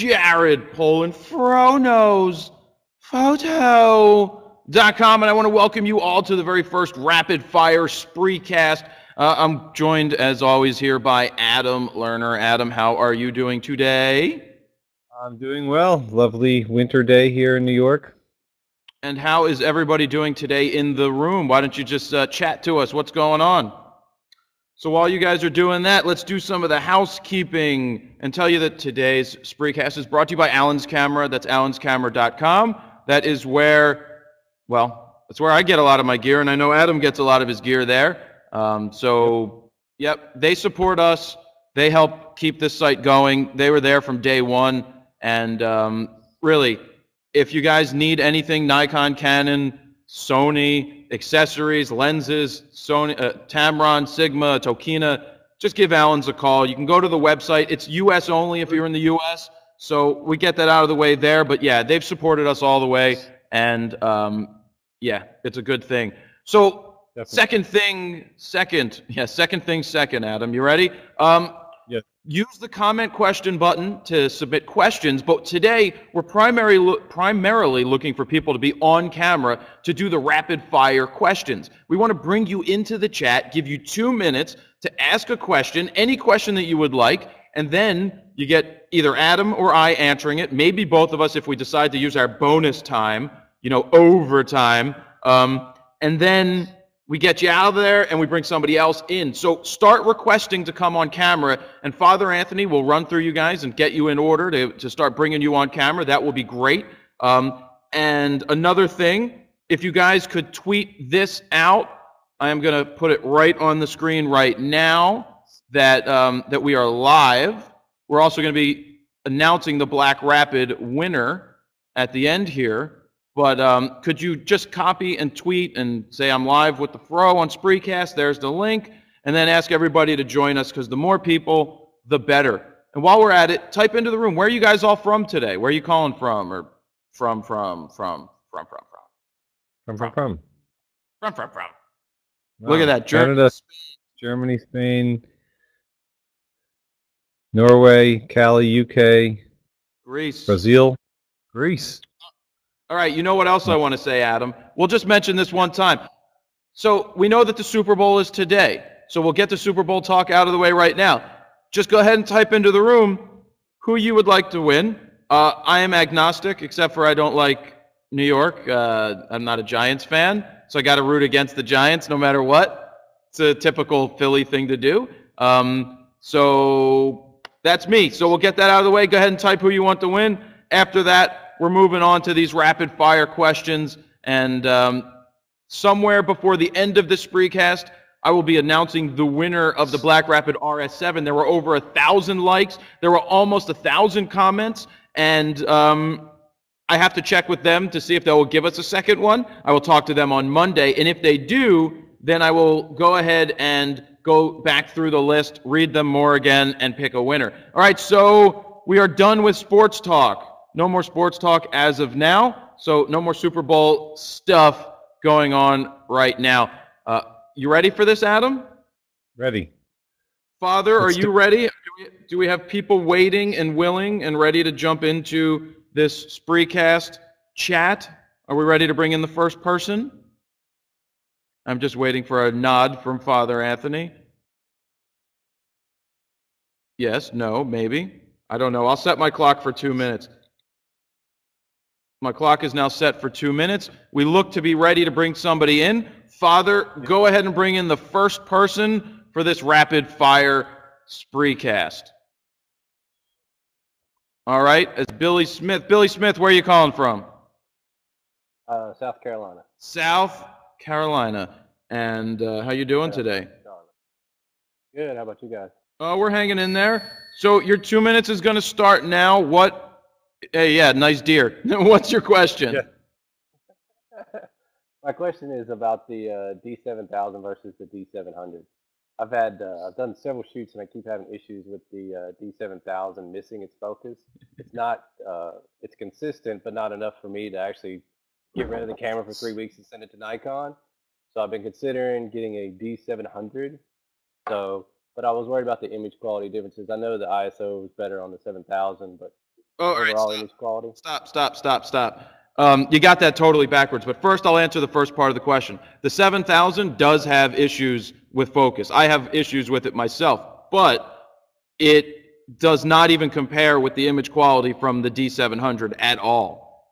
Jared Poland, FroKnowsPhoto.com, and I want to welcome you all to the very first Rapid Fire Spreecast. I'm joined, as always, here by Adam Lerner. Adam, how are you doing today? I'm doing well. Lovely winter day here in New York. And how is everybody doing today in the room? Why don't you just chat to us? What's going on? So while you guys are doing that, let's do some of the housekeeping and tell you that today's Spreecast is brought to you by Allen's Camera. That's allenscamera.com. That is where, well, that's where I get a lot of my gear, and I know Adam gets a lot of his gear there. Yep, they support us. They help keep this site going. They were there from day one, and really, if you guys need anything, Nikon, Canon, Sony, accessories, lenses, Sony, Tamron, Sigma, Tokina, just give Allen's a call. You can go to the website. It's U.S. only if you're in the U.S., so we get that out of the way there. But yeah, they've supported us all the way, and yeah, it's a good thing. So second thing second, Adam, you ready? Yes. Use the comment question button to submit questions, but today we're primarily looking for people to be on camera to do the rapid fire questions. We want to bring you into the chat, give you 2 minutes to ask a question, any question that you would like, and then you get either Adam or I answering it, maybe both of us if we decide to use our bonus time, you know, overtime, and then we get you out of there and we bring somebody else in. So start requesting to come on camera, and Father Anthony will run through you guys and get you in order to start bringing you on camera. That will be great. And another thing, if you guys could tweet this out, I am going to put it right on the screen right now that, that we are live. We're also going to be announcing the Black Rapid winner at the end here. But could you just copy and tweet and say, I'm live with the Fro on Spreecast, there's the link, and then ask everybody to join us, because the more people, the better. And while we're at it, type into the room, where are you guys all from today? Where are you calling from? Or from. Look at that. Canada, Germany, Spain, Norway, Cali, UK, Greece. Brazil, Greece. All right, you know what else I want to say, Adam? We'll just mention this one time. So we know that the Super Bowl is today, so we'll get the Super Bowl talk out of the way right now. Just go ahead and type into the room who you would like to win. I am agnostic, except for I don't like New York. I'm not a Giants fan, so I got to root against the Giants no matter what. It's a typical Philly thing to do. So that's me. So we'll get that out of the way. Go ahead and type who you want to win. After that, we're moving on to these rapid fire questions, and somewhere before the end of the Spreecast, I will be announcing the winner of the Black Rapid RS7. There were over 1,000 likes. There were almost 1,000 comments, and I have to check with them to see if they will give us a second one. I will talk to them on Monday, and if they do, then I will go ahead and go back through the list, read them more again, and pick a winner. All right, so we are done with sports talk. No more sports talk as of now, so no more Super Bowl stuff going on right now. You ready for this, Adam? Ready. Father, are you ready? Do we have people waiting and willing and ready to jump into this Spreecast chat? Are we ready to bring in the first person? I'm just waiting for a nod from Father Anthony. Yes, no, maybe. I don't know. I'll set my clock for 2 minutes. My clock is now set for 2 minutes. We look to be ready to bring somebody in. Father, go ahead and bring in the first person for this rapid fire Spreecast. All right, it's Billy Smith. Billy Smith, where are you calling from? South Carolina. South Carolina. And how you doing today? Good. How about you guys? We're hanging in there. So your 2 minutes is going to start now. Hey, yeah, nice deer. What's your question? Yeah. My question is about the D7000 versus the D700. I've done several shoots and I keep having issues with the D7000 missing its focus. It's not, it's consistent, but not enough for me to actually get rid of the camera for 3 weeks and send it to Nikon. So I've been considering getting a D700. But I was worried about the image quality differences. I know the ISO is better on the 7000, but all right, overall stop. image quality? Stop. You got that totally backwards. But first, I'll answer the first part of the question. The 7000 does have issues with focus. I have issues with it myself, but it does not even compare with the image quality from the D700 at all.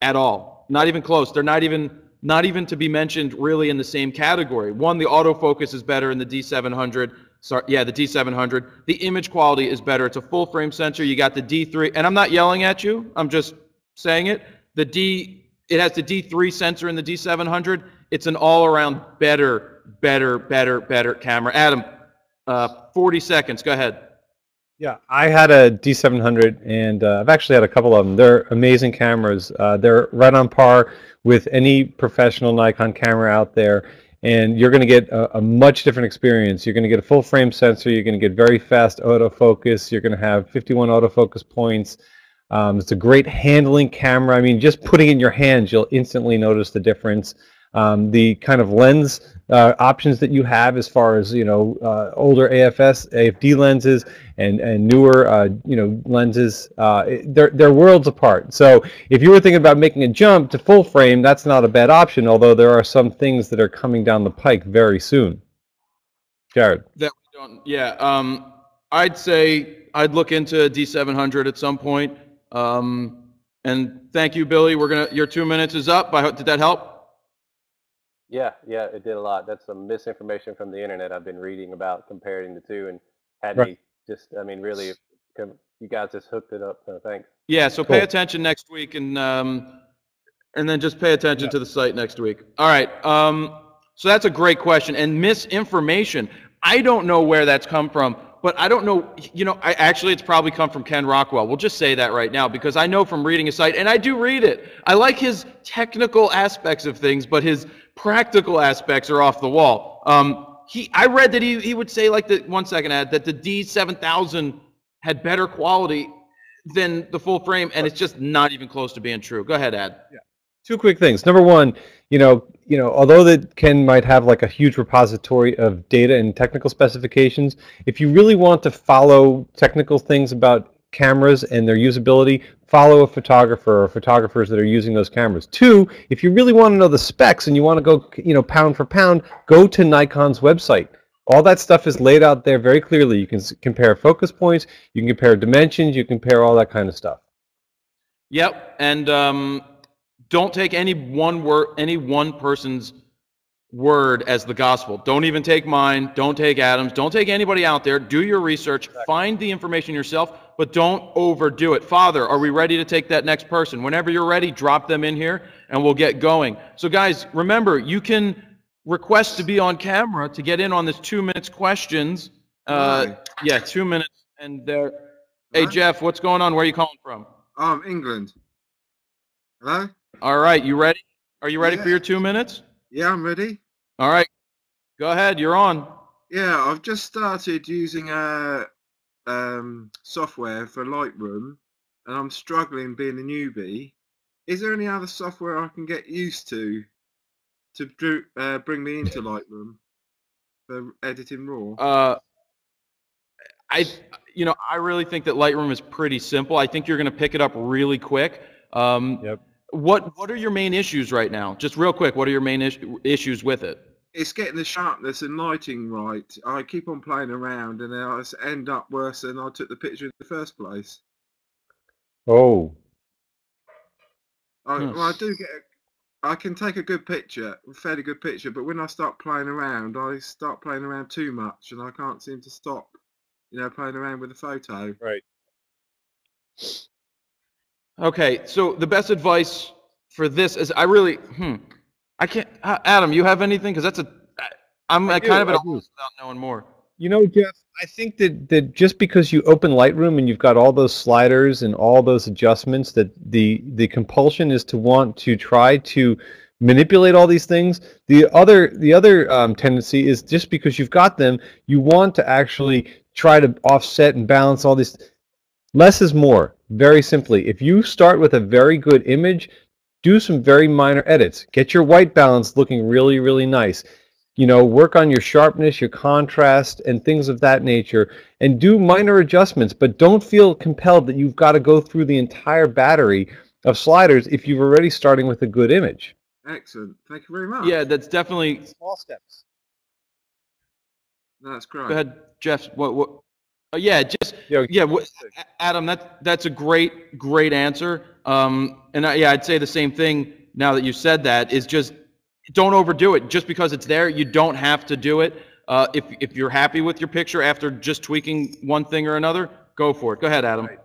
At all. Not even close. They're not even to be mentioned really in the same category. One, the autofocus is better in the D700. Sorry, yeah, the D700. The image quality is better. It's a full frame sensor. You got the D3, and I'm not yelling at you. I'm just saying it. It has the D3 sensor in the D700. It's an all-around better camera. Adam, 40 seconds. Go ahead. Yeah, I had a D700, and I've actually had a couple of them. They're amazing cameras. They're right on par with any professional Nikon camera out there, and you're going to get a much different experience. You're going to get a full frame sensor. You're going to get very fast autofocus. You're going to have 51 autofocus points. It's a great handling camera. I mean, just putting it in your hands, you'll instantly notice the difference. The kind of lens options that you have, as far as older AFD lenses and newer lenses, they're worlds apart. So if you were thinking about making a jump to full frame, that's not a bad option. Although there are some things that are coming down the pike very soon. Jared. That we don't. Yeah. I'd say I'd look into D700 at some point. And thank you, Billy. Your 2 minutes is up. Did that help? Yeah, it did a lot. That's some misinformation from the internet I've been reading about comparing the two, and had Right. me just, I mean, really, you guys just hooked it up. So thanks. Yeah. So Cool. pay attention next week, and then just pay attention to the site next week. All right. So that's a great question. And misinformation, I don't know where that's come from, but I don't know, it's probably come from Ken Rockwell. We'll just say that right now, because I know from reading his site, and I do read it. I like his technical aspects of things, but his practical aspects are off the wall. I read that he would say, like, one second, Ad, that the D7000 had better quality than the full frame, and it's just not even close to being true. Go ahead, Ad. Yeah. Two quick things. Number one, although that Ken might have like a huge repository of data and technical specifications, if you really want to follow technical things about cameras and their usability, follow a photographer or photographers that are using those cameras. Two, if you really want to know the specs and you want to go, pound for pound, go to Nikon's website. All that stuff is laid out there very clearly. You can compare focus points, you can compare dimensions, you can compare all that kind of stuff. Yep, and don't take any one person's word as the gospel. Don't even take mine. Don't take Adam's. Don't take anybody out there. Do your research. Find the information yourself, but don't overdo it. Father, are we ready to take that next person? Whenever you're ready, drop them in here, and we'll get going. So, guys, remember, you can request to be on camera to get in on this 2 minutes questions. Yeah, 2 minutes. And there. Hey, Jeff, what's going on? Where are you calling from? England. Hello? All right, you ready? Are you ready for your 2 minutes? Yeah, I'm ready. All right, go ahead. You're on. Yeah, I've just started using software for Lightroom, and I'm struggling being a newbie. Is there any other software I can get used to bring me into Lightroom for editing RAW? I really think that Lightroom is pretty simple. I think you're going to pick it up really quick. Yep. What are your main issues right now? Just real quick, what are your main issues with it? It's getting the sharpness and lighting right. I keep on playing around, and I end up worse than I took the picture in the first place. Oh. I can take a good picture, a fairly good picture, but when I start playing around, I start playing around too much, and I can't seem to stop, playing around with the photo. Right. Okay, so the best advice for this is I can't. Adam, you have anything? Because I'm kind of at a loss without knowing more. Jeff, I think that just because you open Lightroom and you've got all those sliders and all those adjustments, that the compulsion is to want to try to manipulate all these things. The other tendency is, just because you've got them, you want to actually try to offset and balance all these. Less is more. Very simply, if you start with a very good image, do some very minor edits. Get your white balance looking really, really nice. You know, work on your sharpness, your contrast, and things of that nature, and do minor adjustments, but don't feel compelled that you've got to go through the entire battery of sliders if you're already starting with a good image. Excellent. Thank you very much. Yeah, that's definitely. Small steps. That's great. Go ahead, Jeff. What? Yeah, just yeah. Adam, that's a great answer. Yeah, I'd say the same thing. Now that you said that, is just don't overdo it. Just because it's there, you don't have to do it. If you're happy with your picture after just tweaking one thing or another, go for it. Go ahead, Adam. Right.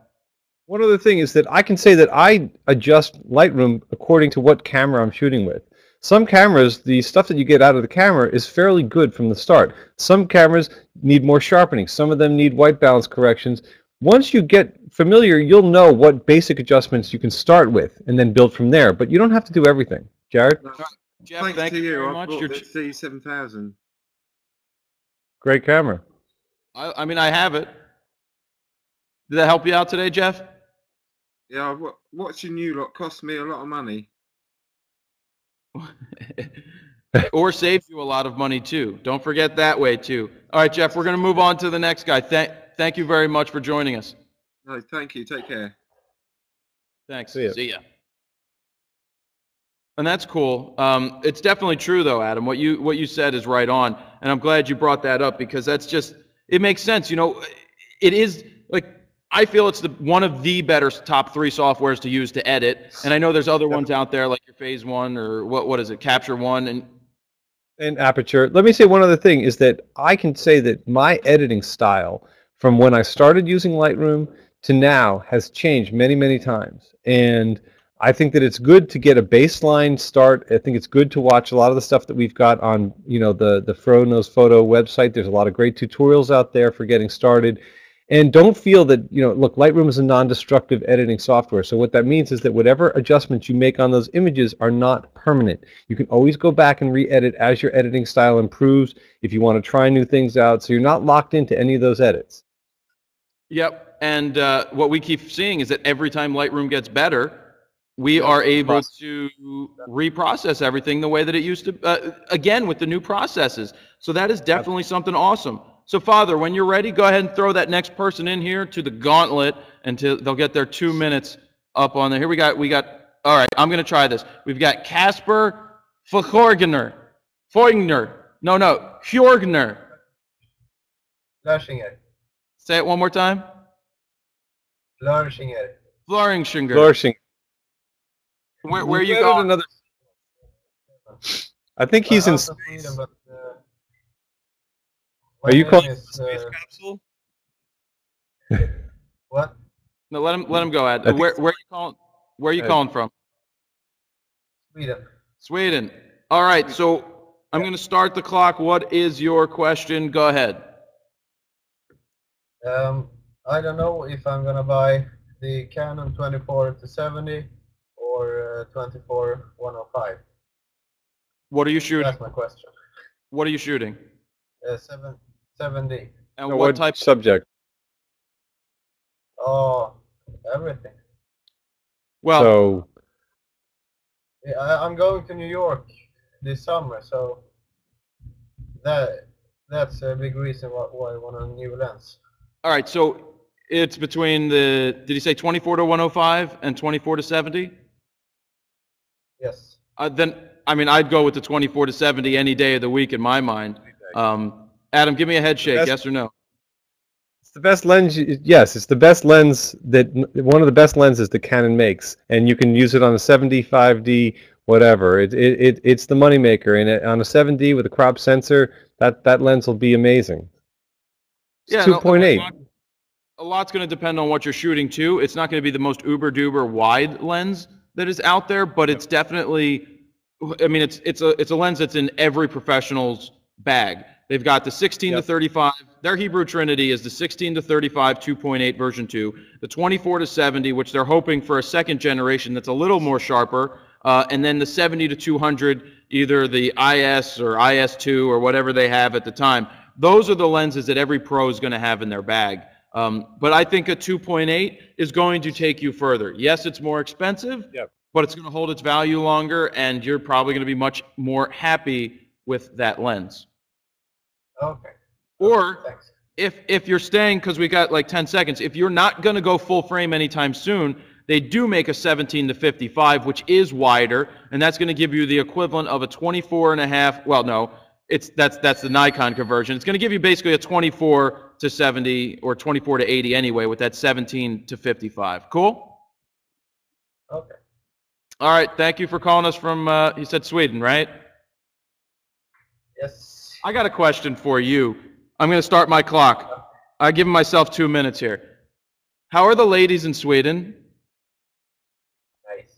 One other thing is that I can say that I adjust Lightroom according to what camera I'm shooting with. Some cameras, the stuff that you get out of the camera is fairly good from the start. Some cameras need more sharpening. Some of them need white balance corrections. Once you get familiar, you'll know what basic adjustments you can start with and then build from there. But you don't have to do everything. Jared? Jeff, Thanks to you very I much. bought this D7000. Great camera. I mean, I have it. Did that help you out today, Jeff? Yeah, watching you lot cost me a lot of money. Or saves you a lot of money too. Don't forget that way too. All right, Jeff, we're going to move on to the next guy. Thank you very much for joining us. No, thank you. Take care. Thanks. See ya. See ya. And that's cool. It's definitely true though, Adam. What you said is right on, and I'm glad you brought that up because that's just it makes sense. You know, it is like I feel it's one of the better top 3 softwares to use to edit, and I know there's other ones out there like your Phase One or what is it, Capture One and Aperture. Let me say one other thing is that I can say that my editing style from when I started using Lightroom to now has changed many times, and I think that it's good to get a baseline start. I think it's good to watch a lot of the stuff that we've got on, you know, the FroKnowsPhoto website. There's a lot of great tutorials out there for getting started. And don't feel that, you know, look, Lightroom is a non-destructive editing software. So what that means is that whatever adjustments you make on those images are not permanent. You can always go back and re-edit as your editing style improves if you want to try new things out. So you're not locked into any of those edits. Yep. And what we keep seeing is that every time Lightroom gets better, we are able to reprocess everything the way that it used to, again, with the new processes. So that is definitely something awesome. So, Father, when you're ready, go ahead and throw that next person in here to the gauntlet until they'll get their 2 minutes up on there. Here we got, all right, I'm going to try this. We've got Casper Fjorgner. Fjorgner. Flashinger. Say it one more time. Flashinger. Floringshinger. Where are you going? Another... I think he's in space. Sweden, but, are you calling is, space capsule? What? No, let him go, Ed. Where are you calling? Where are you calling from? Sweden. Sweden. All right. So I'm going to start the clock. What is your question? Go ahead. I don't know if I'm gonna buy the Canon 24-70 or 24-105. What are you shooting? That's my question. What are you shooting? 7D. And what type? Subject? Oh, everything. Well, so yeah, I'm going to New York this summer, so that's a big reason why I want a new lens. all right. So it's between the, did you say 24-105 and 24-70? Yes. Then, I mean, I'd go with the 24-70 any day of the week in my mind. Adam, give me a head shake, yes or no? it's the best lens. Yes, it's the best lens one of the best lenses that Canon makes, and you can use it on a 75D, whatever. It's the moneymaker, and on a 7D with a crop sensor, that lens will be amazing. It's 2.8. A lot's going to depend on what you're shooting too. It's not going to be the most uber-duber wide lens that is out there, but it's definitely, I mean, it's a lens that's in every professional's bag. They've got the 16-35. Their Hebrew Trinity is the 16-35 2.8 version 2, the 24-70, which they're hoping for a second generation that's a little more sharper, and then the 70-200, either the IS or IS2 or whatever they have at the time. Those are the lenses that every pro is going to have in their bag. But I think a 2.8 is going to take you further. Yes, it's more expensive, but it's going to hold its value longer, and you're probably going to be much more happy with that lens. Okay. Or Thanks. if you're staying, because we got like 10 seconds, if you're not going to go full frame anytime soon, they do make a 17 to 55, which is wider, and that's going to give you the equivalent of a 24 and a half. Well, no, that's the Nikon conversion. It's going to give you basically a 24 to 70 or 24 to 80 anyway with that 17 to 55. Cool? Okay. All right. Thank you for calling us from, you said Sweden, right? Yes. I got a question for you. I'm going to start my clock. I've given myself 2 minutes here. How are the ladies in Sweden? Nice.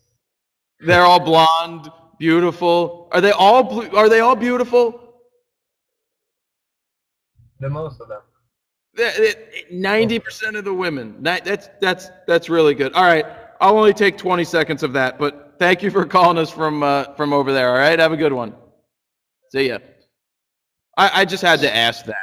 They're all blonde, beautiful. Are they all blue? Are they all beautiful? The most of them. 90% of the women. That's really good. All right, I'll only take 20 seconds of that, but thank you for calling us from over there. All right, have a good one. See ya. I just had to ask that.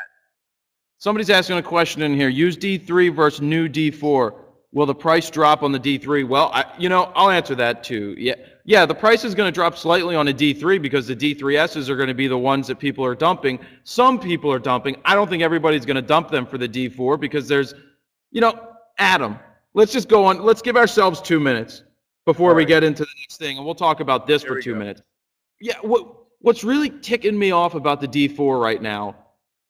Somebody's asking a question in here. Use D3 versus new D4. Will the price drop on the D3? Well, I'll answer that too. Yeah, the price is going to drop slightly on a D3 because the D3Ss are going to be the ones that people are dumping. Some people are dumping. I don't think everybody's going to dump them for the D4 because there's, Adam, let's just go on. Let's give ourselves 2 minutes before we get into the next thing, and we'll talk about this for 2 minutes. Yeah, what's really ticking me off about the D4 right now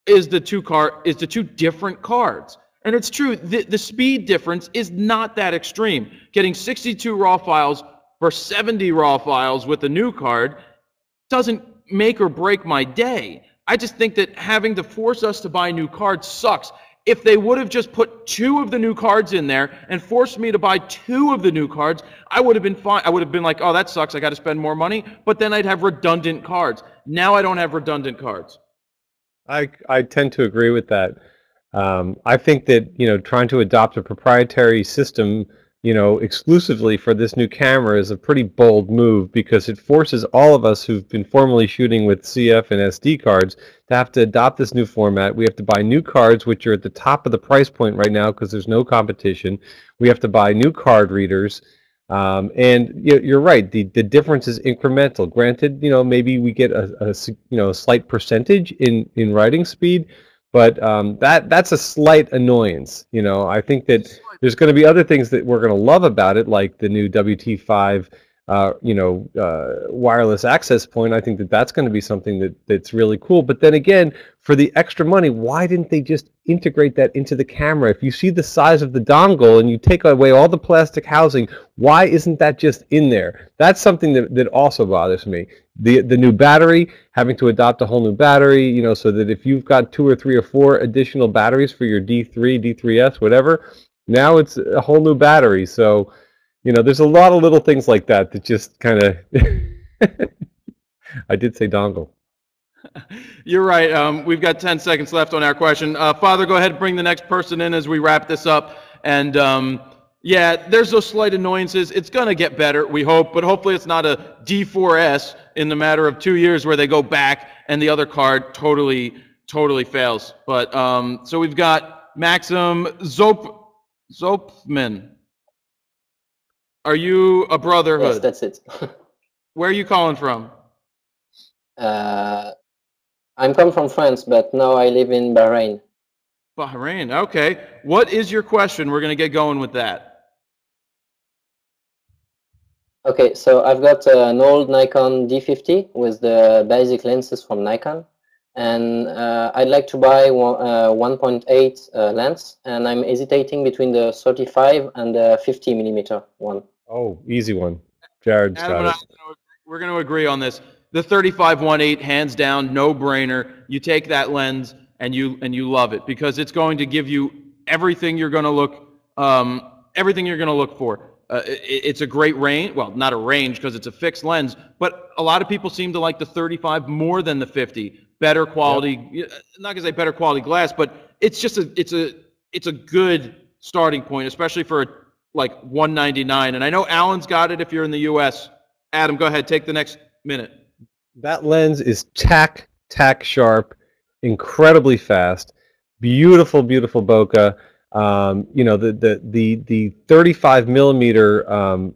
is the two different cards. And it's true, the speed difference is not that extreme. Getting 62 raw files for 70 raw files with the new card doesn't make or break my day. I just think that having to force us to buy new cards sucks. If they would have just put 2 of the new cards in there and forced me to buy 2 of the new cards, I would have been fine. I would have been like, oh, that sucks, I got to spend more money. But then I'd have redundant cards. Now I don't have redundant cards. I tend to agree with that. I think that trying to adopt a proprietary system exclusively for this new camera is a pretty bold move because it forces all of us who've been formerly shooting with CF and SD cards to have to adopt this new format. We have to buy new cards, which are at the top of the price point right now because there's no competition. We have to buy new card readers. And you're right. The difference is incremental. Granted, maybe we get a slight percentage in writing speed, but that's a slight annoyance. I think that there's going to be other things that we're going to love about it, like the new WT5, wireless access point. I think that that's going to be something that's really cool. But then again, for the extra money, why didn't they just integrate that into the camera? If you see the size of the dongle and you take away all the plastic housing, why isn't that just in there? That's something that also bothers me. The new battery, having to adopt a whole new battery, so that if you've got 2 or 3 or 4 additional batteries for your D3, D3S, whatever, now it's a whole new battery. So, there's a lot of little things like that just kind of... I did say dongle. You're right. We've got 10 seconds left on our question. Father, go ahead and bring the next person in as we wrap this up. And yeah, there's those slight annoyances. It's going to get better, we hope, but hopefully it's not a D4S in the matter of 2 years where they go back and the other card totally fails. But so we've got Maxim Zopman. Are you a brotherhood? Yes, that's it. Where are you calling from? I'm come from France, but now I live in Bahrain. Bahrain, okay. What is your question? We're going to get going with that. Okay, so I've got an old Nikon D50 with the basic lenses from Nikon, and I'd like to buy 1.8 lens, and I'm hesitating between the 35 and the 50 millimeter one. Oh, easy one. Jared's Adam got and it. we're going to agree on this. The 35-1.8, hands down, no brainer. You take that lens and you love it because it's going to give you everything you're going to look for. It's a great range. Well, not a range because it's a fixed lens, but a lot of people seem to like the 35 more than the 50. Better quality. Yep. Not going to say better quality glass, but it's just it's a good starting point, especially for like $199. And I know Alan's got it if you're in the U.S. Adam, go ahead, take the next minute. That lens is tack sharp, incredibly fast, beautiful bokeh. The 35 millimeter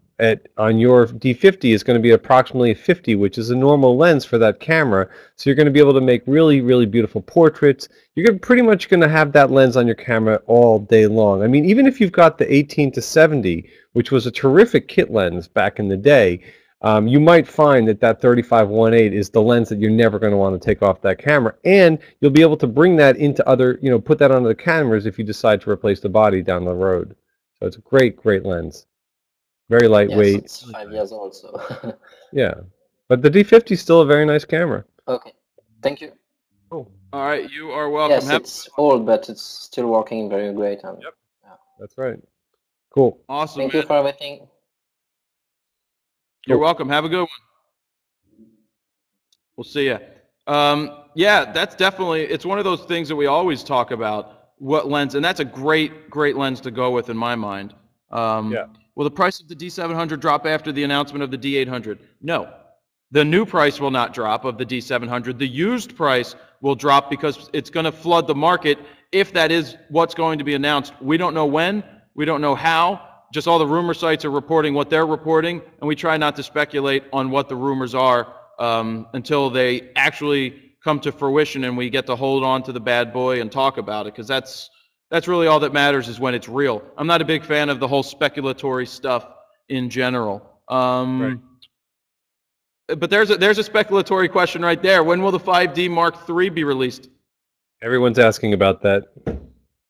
on your D50 is going to be approximately 50, which is a normal lens for that camera. So you're going to be able to make really, really beautiful portraits. You're pretty much going to have that lens on your camera all day long. I mean, even if you've got the 18 to 70, which was a terrific kit lens back in the day, you might find that that 35-1.8 is the lens that you're never going to want to take off that camera, and you'll be able to bring that into other, put that onto the cameras if you decide to replace the body down the road. So it's a great, great lens. Very lightweight. Yes, it's 5 years old, so. Yeah, but the D50 is still a very nice camera. Okay, thank you. Cool. All right, you are welcome. Yes, it's old, but it's still working very great. And, Yep. yeah. That's right. Cool. Awesome. Thank man. you for everything. You're welcome. Have a good one. We'll see you. Yeah, that's definitely, it's one of those things that we always talk about, what lens, and that's a great, great lens to go with in my mind. Yeah. Will the price of the D700 drop after the announcement of the D800? No. The new price will not drop of the D700. The used price will drop because it's going to flood the market if that is what's going to be announced. We don't know when. We don't know how. Just all the rumor sites are reporting what they're reporting, and we try not to speculate on what the rumors are until they actually come to fruition and we get to hold on to the bad boy and talk about it, because that's really all that matters, is when it's real. I'm not a big fan of the whole speculatory stuff in general. Right. But there's a speculatory question right there. When will the 5D Mark III be released? Everyone's asking about that. Who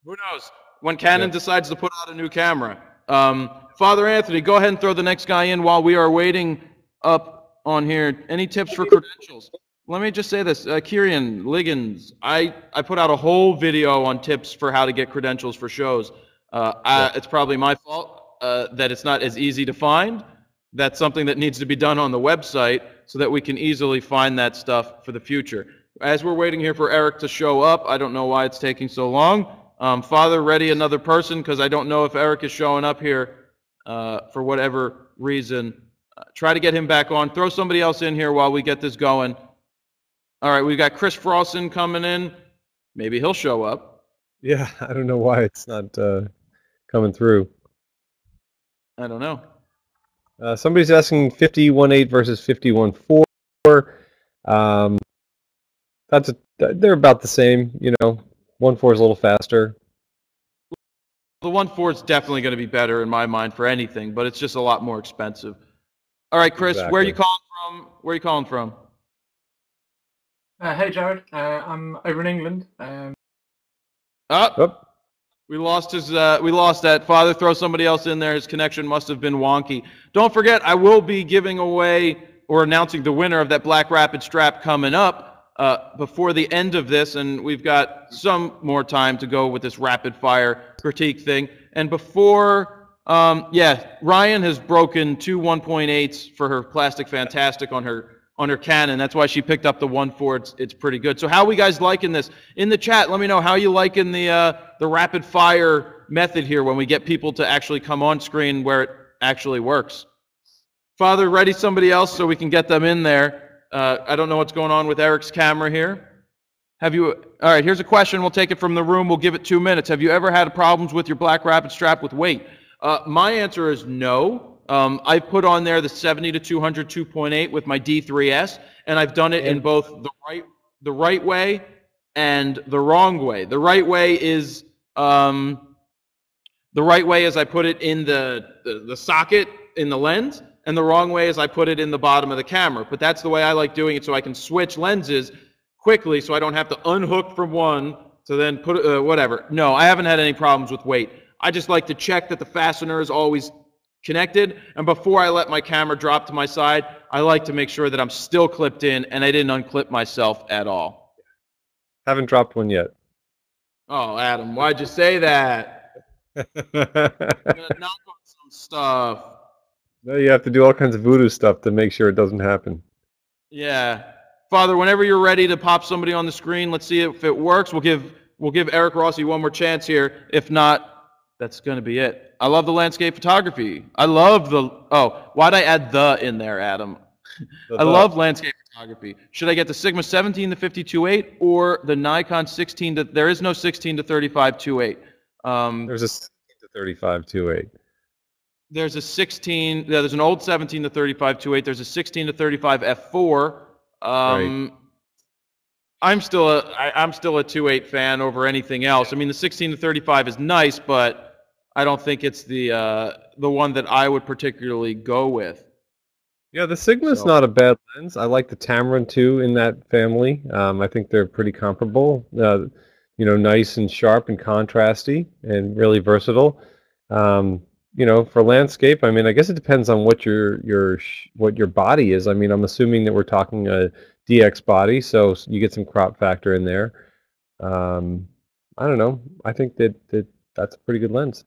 knows? When Canon decides to put out a new camera. Father Anthony, go ahead and throw the next guy in while we are waiting up on here. Any tips for credentials? Let me just say this. Kieran Liggins, I put out a whole video on tips for how to get credentials for shows. It's probably my fault that it's not as easy to find. That's something that needs to be done on the website so that we can easily find that stuff for the future. As we're waiting here for Eric to show up, I don't know why it's taking so long. Father, ready another person, because I don't know if Eric is showing up here for whatever reason. Try to get him back on. Throw somebody else in here while we get this going. All right, we've got Chris Frosson coming in. Maybe he'll show up. Yeah, I don't know why it's not coming through. I don't know. Somebody's asking 50-1.8 versus 50-1.4. They're about the same, 1.4 is a little faster. The 1.4 is definitely going to be better in my mind for anything, but it's just a lot more expensive. All right, Chris, Exactly. where are you calling from? Where are you calling from? Hey, Jared. I'm over in England. Oh. We lost that. Father, throw somebody else in there. His connection must have been wonky. Don't forget, I will be giving away or announcing the winner of that Black Rapid strap coming up before the end of this, and we've got some more time to go with this rapid fire critique thing. And before, Ryan has broken 2 1.8s for her Plastic Fantastic on her Canon. That's why she picked up the 1.4. It's pretty good. So how are we guys liking this? In the chat, let me know how you liking the rapid fire method here when we get people to actually come on screen where it actually works. Father, ready somebody else so we can get them in there. I don't know what's going on with Eric's camera here. All right, here's a question. We'll take it from the room. We'll give it 2 minutes. Have you ever had problems with your Black Rapid strap with weight? My answer is no. I put on there the 70 to 200 2.8 with my D3S, and I've done it in both the right way and the wrong way. The right way is I put it in the socket in the lens, and the wrong way is I put it in the bottom of the camera. But that's the way I like doing it, so I can switch lenses quickly, so I don't have to unhook from one to then put whatever. No, I haven't had any problems with weight. I just like to check that the fastener is always connected, and before I let my camera drop to my side, I like to make sure that I'm still clipped in and I didn't unclip myself at all. Haven't dropped one yet. Oh, Adam, why'd you say that? I'm gonna knock on some stuff. No, you have to do all kinds of voodoo stuff to make sure it doesn't happen. Yeah. Father, whenever you're ready to pop somebody on the screen, let's see if it works. We'll give Eric Rossi one more chance here. If not, that's going to be it. I love the landscape photography. I love why'd I add the in there, Adam? I love landscape photography. Should I get the Sigma 17 to 52.8 or the Nikon 16 to, there is no 16 to 35 2.8. There's a 16 to 35 2.8. There's a 16. Yeah, there's an old 17 to 35 2.8. There's a 16 to 35 f4. Right. I'm still a 2.8 fan over anything else. I mean, the 16 to 35 is nice, but I don't think it's the one that I would particularly go with. Yeah, the Sigma's So- not a bad lens. I like the Tamron too in that family. I think they're pretty comparable. You know, nice and sharp and contrasty and really versatile. You know, for landscape, I mean, I guess it depends on what what your body is. I mean, I'm assuming that we're talking a DX body, so you get some crop factor in there. I don't know. I think that's a pretty good lens.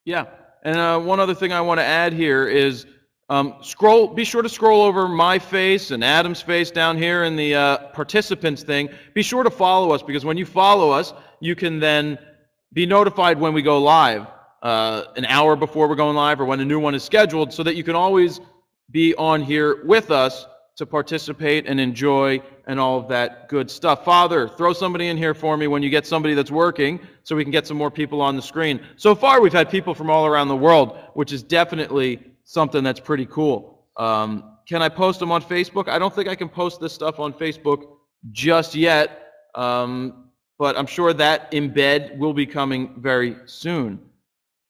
Yeah, and one other thing I want to add here is be sure to scroll over my face and Adam's face down here in the participants thing. Be sure to follow us, because when you follow us, you can then be notified when we go live, an hour before we're going live or when a new one is scheduled, so that you can always be on here with us to participate and enjoy and all of that good stuff. Father, throw somebody in here for me when you get somebody that's working, so we can get some more people on the screen. So far, we've had people from all around the world, which is definitely something that's pretty cool. Can I post them on Facebook? I don't think I can post this stuff on Facebook just yet, but I'm sure that embed will be coming very soon.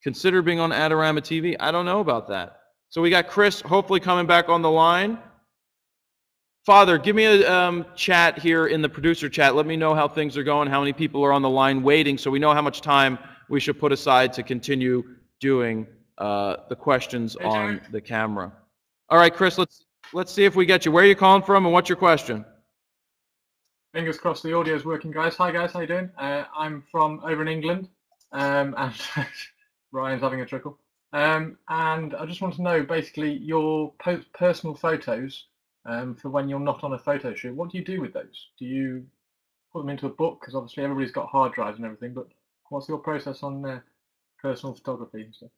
Consider being on Adorama TV. I don't know about that. So we got Chris hopefully coming back on the line. Father, give me a chat here in the producer chat. Let me know how things are going, how many people are on the line waiting, so we know how much time we should put aside to continue doing the questions on the camera. All right, Chris, let's see if we get you. Where are you calling from, and what's your question? Fingers crossed the audio is working, guys. Hi, guys. How you doing? I'm from over in England, and Ryan's having a trickle. And I just want to know, basically, your personal photos for when you're not on a photo shoot. What do you do with those? Do you put them into a book? Because obviously everybody's got hard drives and everything, but what's your process on personal photography and stuff?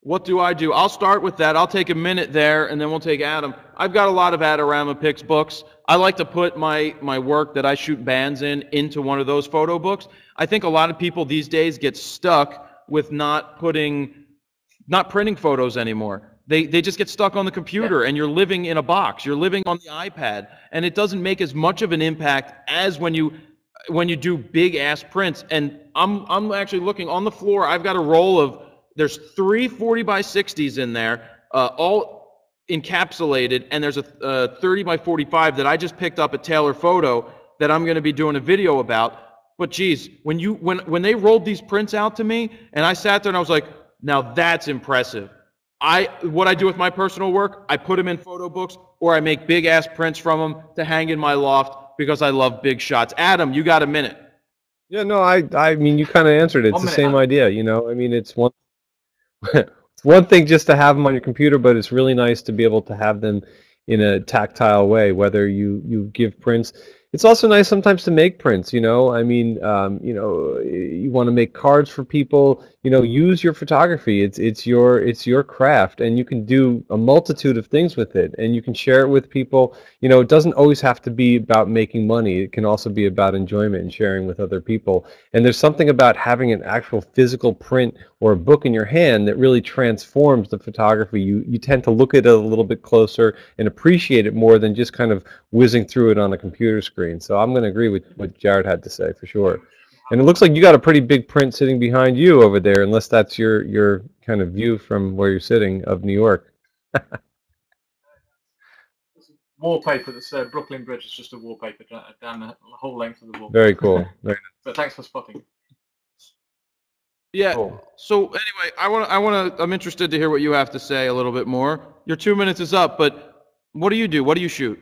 What do I do? I'll start with that. I'll take a minute there, and then we'll take Adam. I've got a lot of Adorama Pics books. I like to put my work that I shoot bands into one of those photo books. I think a lot of people these days get stuck with not printing photos anymore. They just get stuck on the computer, and you're living in a box. You're living on the iPad, and it doesn't make as much of an impact as when you do big ass prints. And I'm actually looking on the floor. I've got a roll of, there's 3 40 by 60s in there, all encapsulated, and there's a 30 by 45 that I just picked up at Taylor Photo that I'm going to be doing a video about. But geez, when they rolled these prints out to me, and I sat there and I was like, now that's impressive. What I do with my personal work, I put them in photo books, or I make big ass prints from them to hang in my loft because I love big shots. Adam, you got a minute? Yeah, no, I mean, you kind of answered it. It's the same idea, you know. I mean, it's one it's one thing just to have them on your computer, but it's really nice to be able to have them in a tactile way, whether you give prints. It's also nice sometimes to make prints, you know. I mean, you know, you want to make cards for people, you know, use your photography. It's your craft, and you can do a multitude of things with it, and you can share it with people. You know, it doesn't always have to be about making money. It can also be about enjoyment and sharing with other people. And there's something about having an actual physical print or a book in your hand that really transforms the photography. You tend to look at it a little bit closer and appreciate it more than just kind of whizzing through it on a computer screen. So I'm going to agree with what Jared had to say for sure. And it looks like you got a pretty big print sitting behind you over there, unless that's your kind of view from where you're sitting of New York. Wallpaper that's Brooklyn Bridge is just a wallpaper down the whole length of the wall. Very cool. Very nice. But thanks for spotting. Yeah. Cool. So anyway, I'm interested to hear what you have to say a little bit more. Your 2 minutes is up, but what do you do? What do you shoot?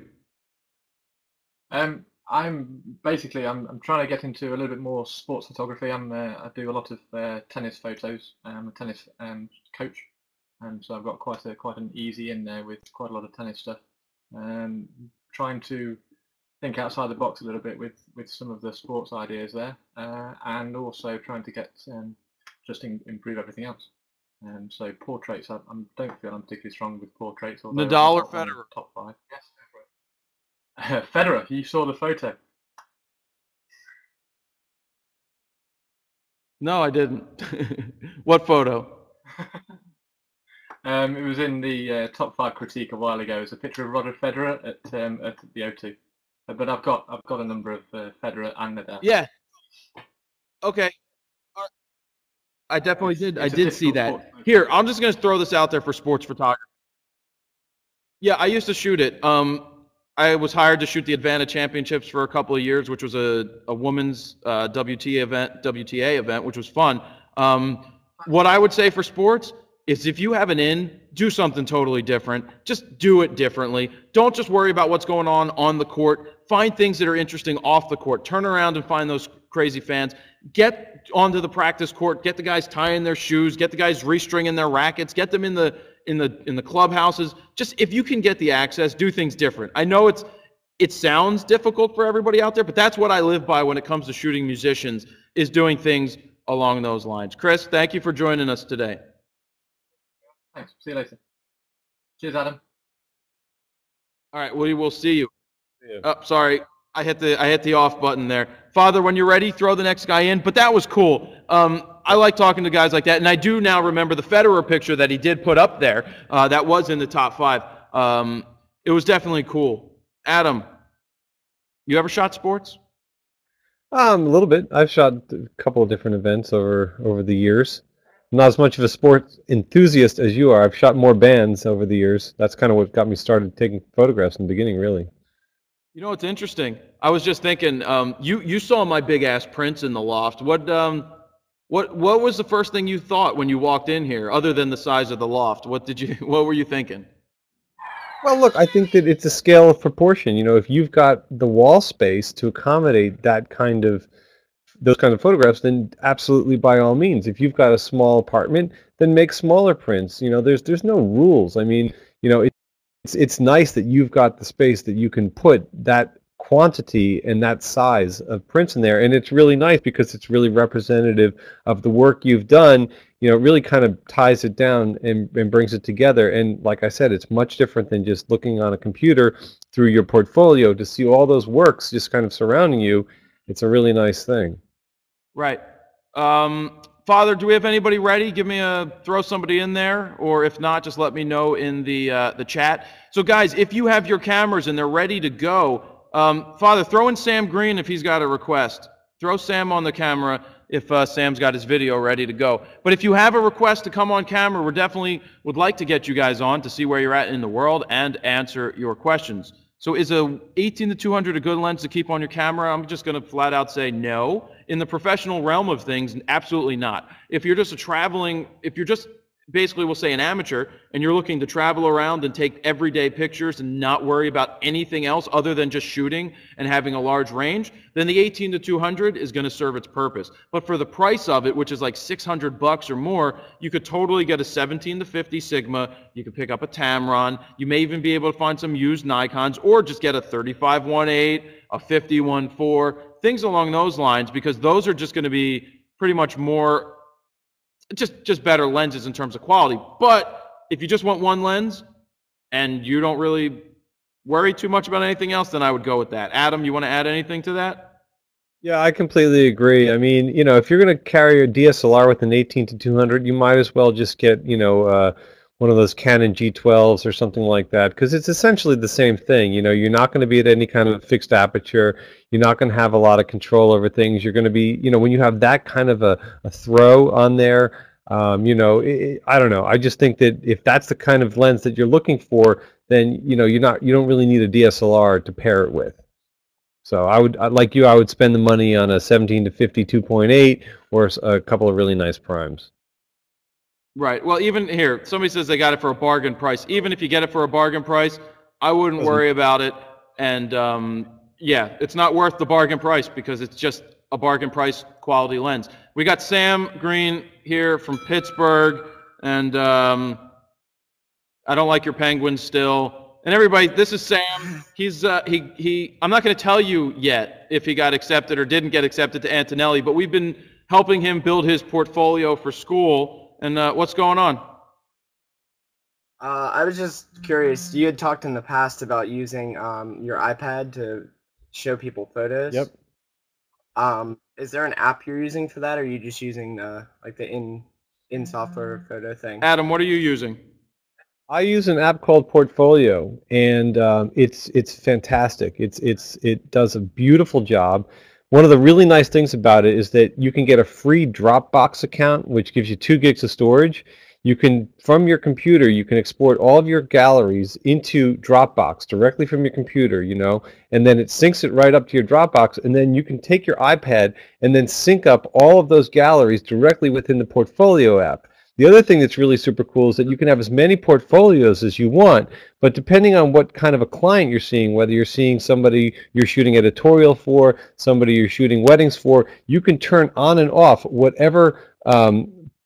I'm trying to get into a little bit more sports photography. I do a lot of tennis photos. I'm a tennis coach, and so I've got quite an easy in there with quite a lot of tennis stuff. Trying to think outside the box a little bit with some of the sports ideas there, and also trying to get improve everything else. So portraits, I don't feel I'm particularly strong with portraits. Nadal or Federer? Top 5. Yes. Federer, you saw the photo. No, I didn't. What photo? It was in the top 5 critique a while ago. It's a picture of Roger Federer at the O2. But I've got a number of Federer and Nadal. Yeah. Okay. I definitely did. I It's a did see difficult that. sport. Here, I'm just going to throw this out there for sports photography. Yeah, I used to shoot it. I was hired to shoot the Advanta Championships for a couple of years, which was a women's WTA event, which was fun. What I would say for sports is if you have an in, do something totally different. Just do it differently. Don't just worry about what's going on the court. Find things that are interesting off the court. Turn around and find those crazy fans. Get onto the practice court. Get the guys tying their shoes. Get the guys restringing their rackets. Get them in the clubhouses. Just if you can get the access, do things different. I know it sounds difficult for everybody out there, but that's what I live by when it comes to shooting musicians, is doing things along those lines. Chris, thank you for joining us today. Thanks. See you later. Cheers, Adam. All right, we will see you. Yeah. Oh, sorry. I hit the off button there. Father, when you're ready, throw the next guy in. But that was cool. I like talking to guys like that, and I do now remember the Federer picture that he did put up there. That was in the top 5. It was definitely cool. Adam, you ever shot sports? A little bit. I've shot a couple of different events over the years. I'm not as much of a sports enthusiast as you are. I've shot more bands over the years. That's kind of what got me started taking photographs in the beginning, really. You know, it's interesting. I was just thinking, you saw my big ass prints in the loft. What was the first thing you thought when you walked in here, other than the size of the loft? What were you thinking? Well, look, I think that it's a scale of proportion. You know, if you've got the wall space to accommodate those kind of photographs, then absolutely, by all means. If you've got a small apartment, then make smaller prints. You know, there's no rules. I mean, you know, it's nice that you've got the space that you can put that quantity and that size of prints in there, and it's really nice because it's really representative of the work you've done. You know, it really kind of ties it down and brings it together. And like I said, it's much different than just looking on a computer through your portfolio to see all those works just kind of surrounding you. It's a really nice thing. Right. Father, do we have anybody ready? Throw somebody in there, or if not, just let me know in the chat. So guys, if you have your cameras and they're ready to go, Father, throw in Sam Green if he's got a request. Throw Sam on the camera if Sam's got his video ready to go. But if you have a request to come on camera, we definitely would like to get you guys on to see where you're at in the world and answer your questions. So is a 18-200 a good lens to keep on your camera? I'm just going to flat out say no. In the professional realm of things, absolutely not. If you're just basically, we'll say an amateur, and you're looking to travel around and take everyday pictures and not worry about anything else other than just shooting and having a large range, then the 18-200 is going to serve its purpose. But for the price of it, which is like $600 or more, you could totally get a 17-50 Sigma. You could pick up a Tamron. You may even be able to find some used Nikons, or just get a 35-1.8, a 50-1.4, things along those lines, because those are just going to be pretty much more just better lenses in terms of quality. But if you just want one lens and you don't really worry too much about anything else, then I would go with that. Adam, you want to add anything to that? Yeah, I completely agree. I mean, you know, if you're going to carry a DSLR with an 18-200, you might as well just get, you know, one of those Canon G12s or something like that, because it's essentially the same thing. You know, you're not going to be at any kind of fixed aperture. You're not going to have a lot of control over things. You're going to be, you know, when you have that kind of a throw on there, you know, I don't know. I just think that if that's the kind of lens that you're looking for, then, you know, you don't really need a DSLR to pair it with. So I would spend the money on a 17-50 2.8 or a couple of really nice primes. Right. Well, even here, somebody says they got it for a bargain price. Even if you get it for a bargain price, I wouldn't worry about it. And yeah, it's not worth the bargain price because it's just a bargain price quality lens. We got Sam Green here from Pittsburgh, and I don't like your Penguins still. And everybody, this is Sam. He's I'm not going to tell you yet if he got accepted or didn't get accepted to Antonelli, but we've been helping him build his portfolio for school. And what's going on? I was just curious. You had talked in the past about using your iPad to show people photos. Yep. Is there an app you're using for that, or are you just using like the in software photo thing? Adam, what are you using? I use an app called Portfolio, and it's fantastic. It does a beautiful job. One of the really nice things about it is that you can get a free Dropbox account, which gives you 2 gigs of storage. You can, from your computer, you can export all of your galleries into Dropbox directly from your computer, you know, and then it syncs it right up to your Dropbox, and then you can take your iPad and then sync up all of those galleries directly within the Portfolio app. The other thing that's really super cool is that you can have as many portfolios as you want, but depending on what kind of a client you're seeing, whether you're seeing somebody you're shooting editorial for, somebody you're shooting weddings for, you can turn on and off whatever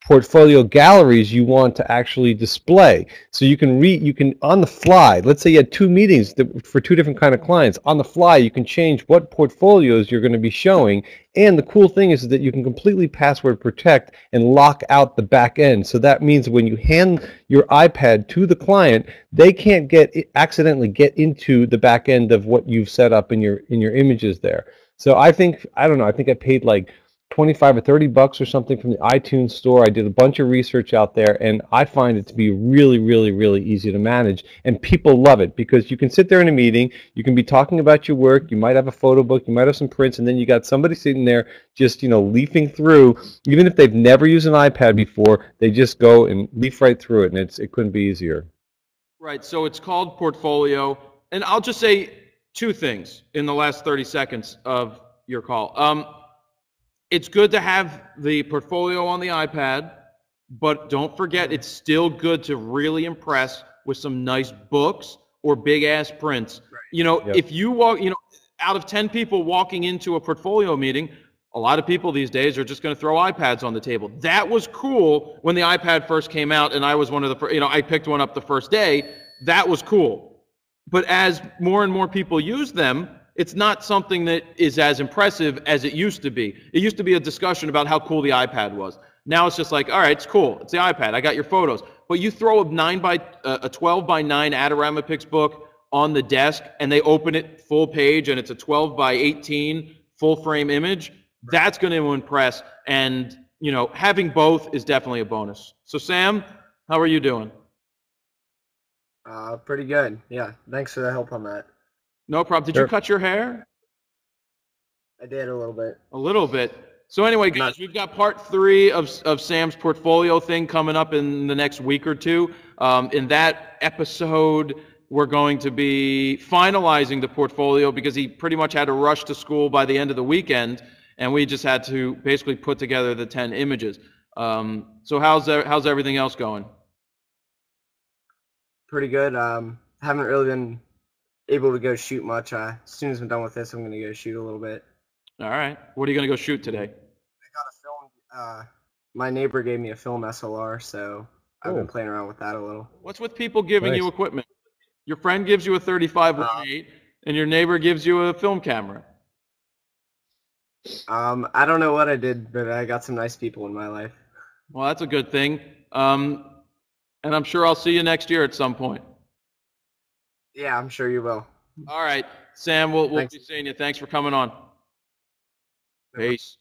portfolio galleries you want to actually display. So you can on the fly, let's say you had 2 meetings for 2 different kind of clients, on the fly you can change what portfolios you're going to be showing. And the cool thing is that you can completely password protect and lock out the back end. So that means when you hand your iPad to the client, they can't accidentally get into the back end of what you've set up in your images there. So I think, I don't know, I think I paid like 25 or 30 bucks or something from the iTunes store. I did a bunch of research out there, and I find it to be really, really, really easy to manage. And people love it because you can sit there in a meeting, you can be talking about your work, you might have a photo book, you might have some prints, and then you got somebody sitting there just, you know, leafing through. Even if they've never used an iPad before, they just go and leaf right through it, and it couldn't be easier. Right, so it's called Portfolio, and I'll just say 2 things in the last 30 seconds of your call. It's good to have the portfolio on the iPad, but don't forget it's still good to really impress with some nice books or big-ass prints. Right. You know, yep. If you walk, you know, out of 10 people walking into a portfolio meeting, a lot of people these days are just going to throw iPads on the table. That was cool when the iPad first came out, and I was one of the first, you know, I picked one up the first day. That was cool. But as more and more people use them, it's not something that is as impressive as it used to be. It used to be a discussion about how cool the iPad was. Now it's just like, all right, it's cool. It's the iPad. I got your photos. But you throw a 12 by 9 Adorama book on the desk, and they open it full page, and it's a 12 by 18 full frame image. That's going to impress. And, you know, having both is definitely a bonus. So Sam, how are you doing? Pretty good. Yeah. Thanks for the help on that. No problem. Did you cut your hair? I did a little bit. A little bit. So anyway, guys, we've got part 3 of Sam's portfolio thing coming up in the next week or 2. In that episode, we're going to be finalizing the portfolio because he pretty much had to rush to school by the end of the weekend, and we just had to basically put together the 10 images. So how's everything else going? Pretty good. Haven't really been able to go shoot much. As soon as I'm done with this, I'm going to go shoot a little bit. All right. What are you going to go shoot today? I got a film. My neighbor gave me a film SLR, so I've been playing around with that a little. What's with people giving you equipment? Your friend gives you a 35-1.8, and your neighbor gives you a film camera. I don't know what I did, but I got some nice people in my life. Well, that's a good thing. And I'm sure I'll see you next year at some point. Yeah, I'm sure you will. All right, Sam, we'll be seeing you. Thanks for coming on. Peace.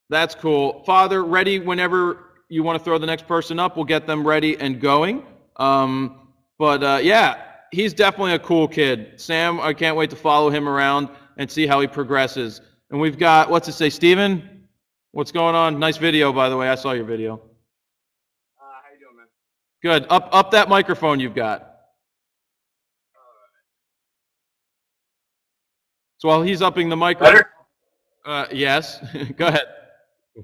That's cool. Father, ready whenever you want to throw the next person up. We'll get them ready and going. Yeah, he's definitely a cool kid. Sam, I can't wait to follow him around and see how he progresses. And we've got, what's it say, Steven? What's going on? Nice video, by the way. I saw your video. How you doing, man? Good. Up that microphone you've got. So while he's upping the microphone, yes, go ahead. All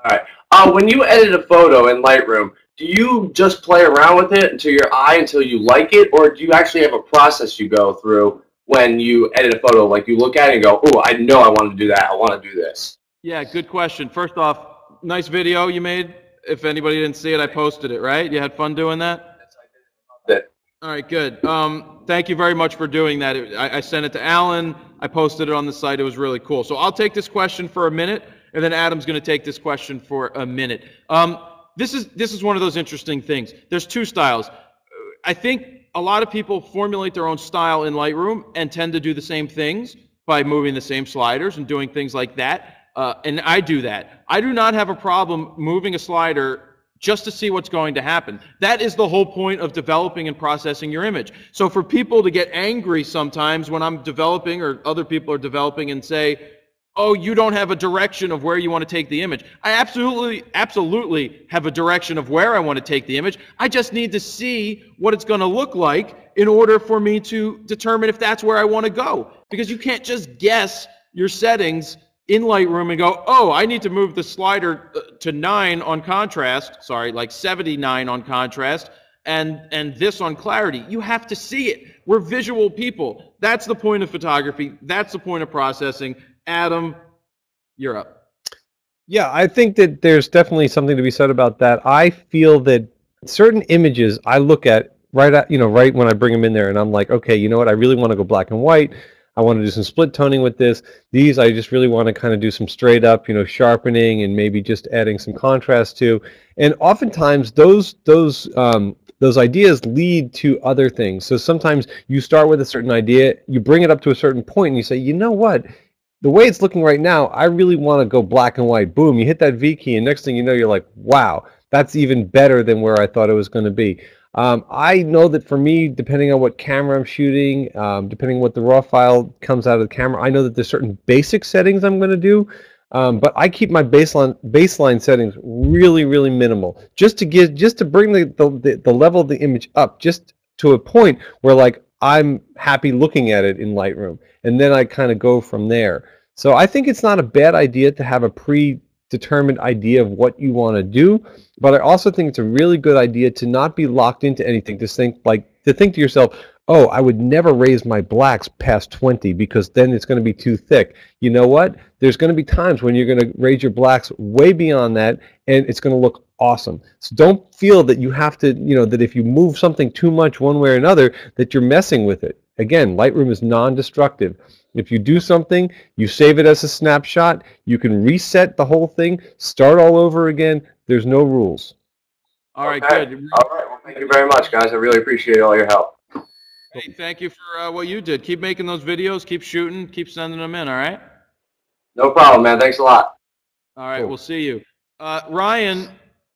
right. When you edit a photo in Lightroom, do you just play around with it until you like it, or do you actually have a process you go through when you edit a photo? Like you look at it and go, "Oh, I know I want to do that. I want to do this." Yeah, good question. First off, nice video you made. If anybody didn't see it, I posted it. Right? You had fun doing that? Yes, I did. All right, good. Thank you very much for doing that. I sent it to Alan. I posted it on the site. It was really cool. So I'll take this question for a minute, and then Adam's going to take this question for a minute. This is one of those interesting things. There's 2 styles. I think a lot of people formulate their own style in Lightroom and tend to do the same things by moving the same sliders and doing things like that. and I do that. I do not have a problem moving a slider just to see what's going to happen. That is the whole point of developing and processing your image. So for people to get angry sometimes when I'm developing or other people are developing and say, oh, you don't have a direction of where you want to take the image. I absolutely have a direction of where I want to take the image. I just need to see what it's going to look like in order for me to determine if that's where I want to go. Because you can't just guess your settings in Lightroom and go, oh, I need to move the slider to 9 on contrast, sorry, like 79 on contrast, and this on clarity. You have to see it. We're visual people. That's the point of photography. That's the point of processing. Adam, you're up. Yeah, I think that there's definitely something to be said about that. I feel that certain images I look at right when I bring them in there, and I'm like, okay, you know what? I really want to go black and white. I want to do some split toning with this. These I just really want to kind of do some straight up, sharpening and maybe just adding some contrast to. And oftentimes those ideas lead to other things. So sometimes you start with a certain idea, you bring it up to a certain point, and you say, you know what? The way it's looking right now, I really want to go black and white. Boom, you hit that V key, and next thing you know, you're like, wow, that's even better than where I thought it was going to be. I know that for me, depending on what camera I'm shooting, depending on what the raw file comes out of the camera, I know that there's certain basic settings I'm going to do, but I keep my baseline settings really, really minimal, just to bring the level of the image up, just to a point where like I'm happy looking at it in Lightroom, and then I kind of go from there. So I think it's not a bad idea to have a predetermined idea of what you want to do, but I also think it's a really good idea to not be locked into anything. To think to yourself, oh, I would never raise my blacks past 20 because then it's going to be too thick. You know what? There's going to be times when you're going to raise your blacks way beyond that, and it's going to look awesome. So don't feel that you have to, that if you move something too much one way or another, that you're messing with it. Again, Lightroom is non-destructive. If you do something, you save it as a snapshot, you can reset the whole thing, start all over again. There's no rules. All right, okay. good. All right, well, thank you very much, guys. I really appreciate all your help. Hey, thank you for what you did. Keep making those videos, keep shooting, keep sending them in, all right? No problem, man. Thanks a lot. All right, We'll see you. Ryan,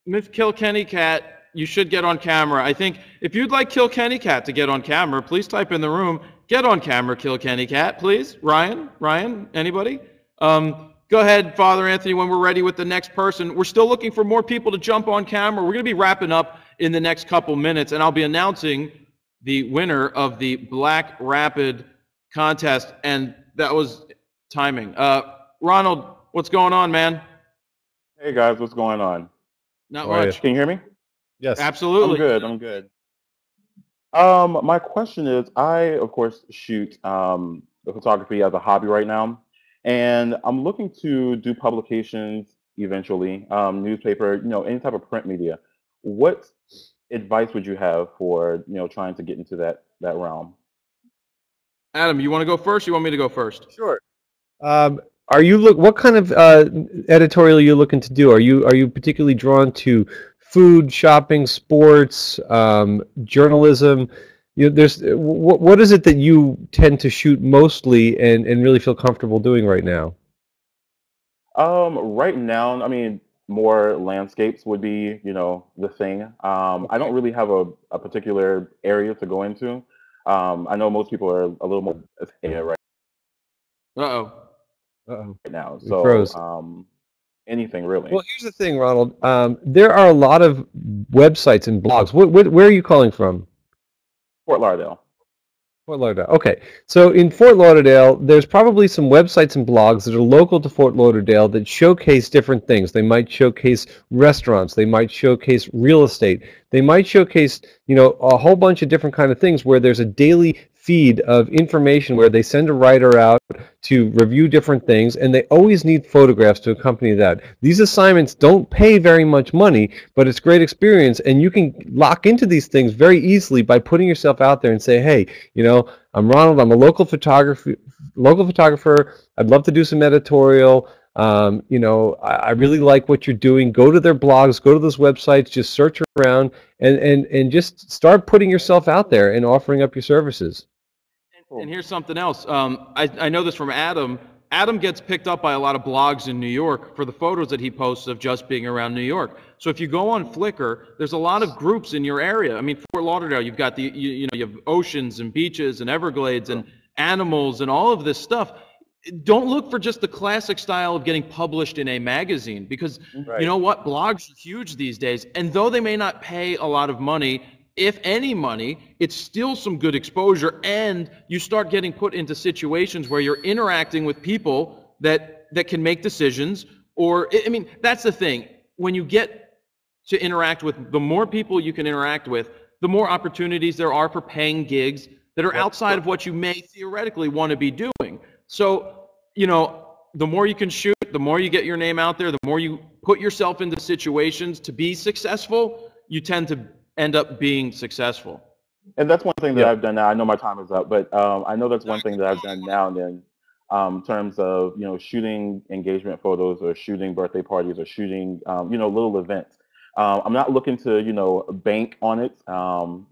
Miss Kilkenny Cat, you should get on camera. I think if you'd like Kilkenny Cat to get on camera, please type in the room, get on camera, Kilkenny Cat, please. Ryan, anybody? Go ahead, Father Anthony, when we're ready with the next person. We're still looking for more people to jump on camera. We're going to be wrapping up in the next couple minutes, and I'll be announcing the winner of the Black Rapid contest, and that was timing. Ronald, what's going on, man? Hey guys, what's going on? Not much. Can you hear me? Yes. Absolutely. I'm good. My question is, I of course shoot the photography as a hobby right now, and I'm looking to do publications eventually, newspaper, any type of print media. What advice would you have for trying to get into that realm? Adam, you want to go first? Or you want me to go first? Sure. What kind of editorial are you looking to do? Are you particularly drawn to food, shopping, sports, journalism? What is it that you tend to shoot mostly and really feel comfortable doing right now? Right now, I mean, more landscapes would be, the thing. I don't really have a particular area to go into. I know most people are a little more right now. So anything really. Well, here's the thing, Ronald. There are a lot of websites and blogs. Where are you calling from? Fort Lauderdale. Fort Lauderdale. Okay. So in Fort Lauderdale, there's probably some websites and blogs that are local to Fort Lauderdale that showcase different things. They might showcase restaurants. They might showcase real estate. They might showcase, a whole bunch of different kind of things where there's a daily feed of information where they send a writer out to review different things, and they always need photographs to accompany that. These assignments don't pay very much money, but it's great experience, and you can lock into these things very easily by putting yourself out there and say, hey, I'm Ronald, I'm a local photographer, I'd love to do some editorial. I really like what you're doing. Go to their blogs, go to those websites, just search around and just start putting yourself out there and offering up your services. And here's something else. I know this from Adam. Adam gets picked up by a lot of blogs in New York for the photos that he posts of just being around New York. So if you go on Flickr, there's a lot of groups in your area. I mean, Fort Lauderdale, you've got you have oceans and beaches and Everglades and animals and all of this stuff. Don't look for just the classic style of getting published in a magazine, because you know what? Blogs are huge these days. And though they may not pay a lot of money, if any money, it's still some good exposure, and you start getting put into situations where you're interacting with people that can make decisions. Or, I mean, that's the thing. When you get to interact with, the more people you can interact with, the more opportunities there are for paying gigs that are outside of what you may theoretically want to be doing. So, you know, the more you can shoot, the more you get your name out there, the more you put yourself into situations to be successful, you tend to end up being successful. And that's one thing that I've done now. I know my time is up, but I know that's one thing that I've done now and then, in terms of, you know, shooting engagement photos or shooting birthday parties or shooting, you know, little events. I'm not looking to, you know, bank on it,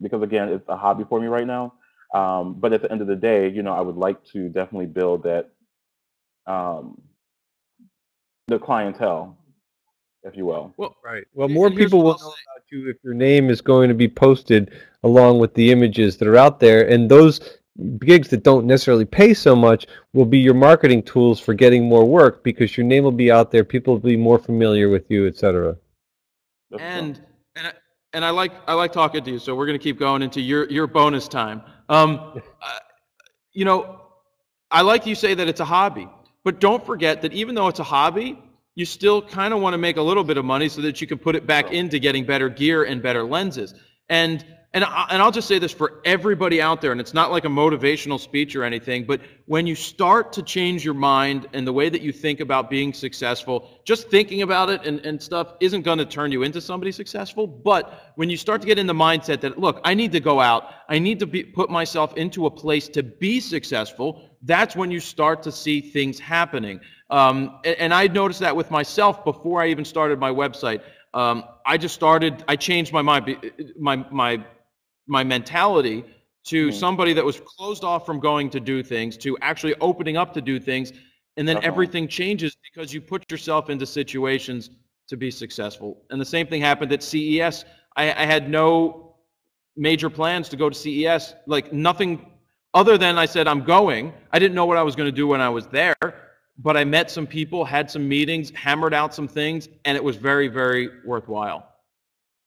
because again, it's a hobby for me right now. But at the end of the day, you know, I would like to definitely build that, the clientele, if you will. Well, Well, more people will know about you if your name is going to be posted along with the images that are out there, and those gigs that don't necessarily pay so much will be your marketing tools for getting more work, because your name will be out there, people will be more familiar with you, etc. And I like talking to you, so we're going to keep going into your bonus time. You know, I like you say that it's a hobby, but don't forget that even though it's a hobby, you still kind of want to make a little bit of money so that you can put it back into getting better gear and better lenses. And I'll just say this for everybody out there, and it's not like a motivational speech or anything, but when you start to change your mind and the way that you think about being successful, just thinking about it and stuff isn't going to turn you into somebody successful. But when you start to get in the mindset that, look, I need to go out, I need to put myself into a place to be successful, that's when you start to see things happening. And I noticed that with myself before I even started my website. I changed my mind, my mentality to somebody that was closed off from going to do things to actually opening up to do things. And then everything changes because you put yourself into situations to be successful. And the same thing happened at CES. I had no major plans to go to CES, like nothing other than I said, I'm going. I didn't know what I was going to do when I was there, but I met some people, had some meetings, hammered out some things, and it was very, very worthwhile.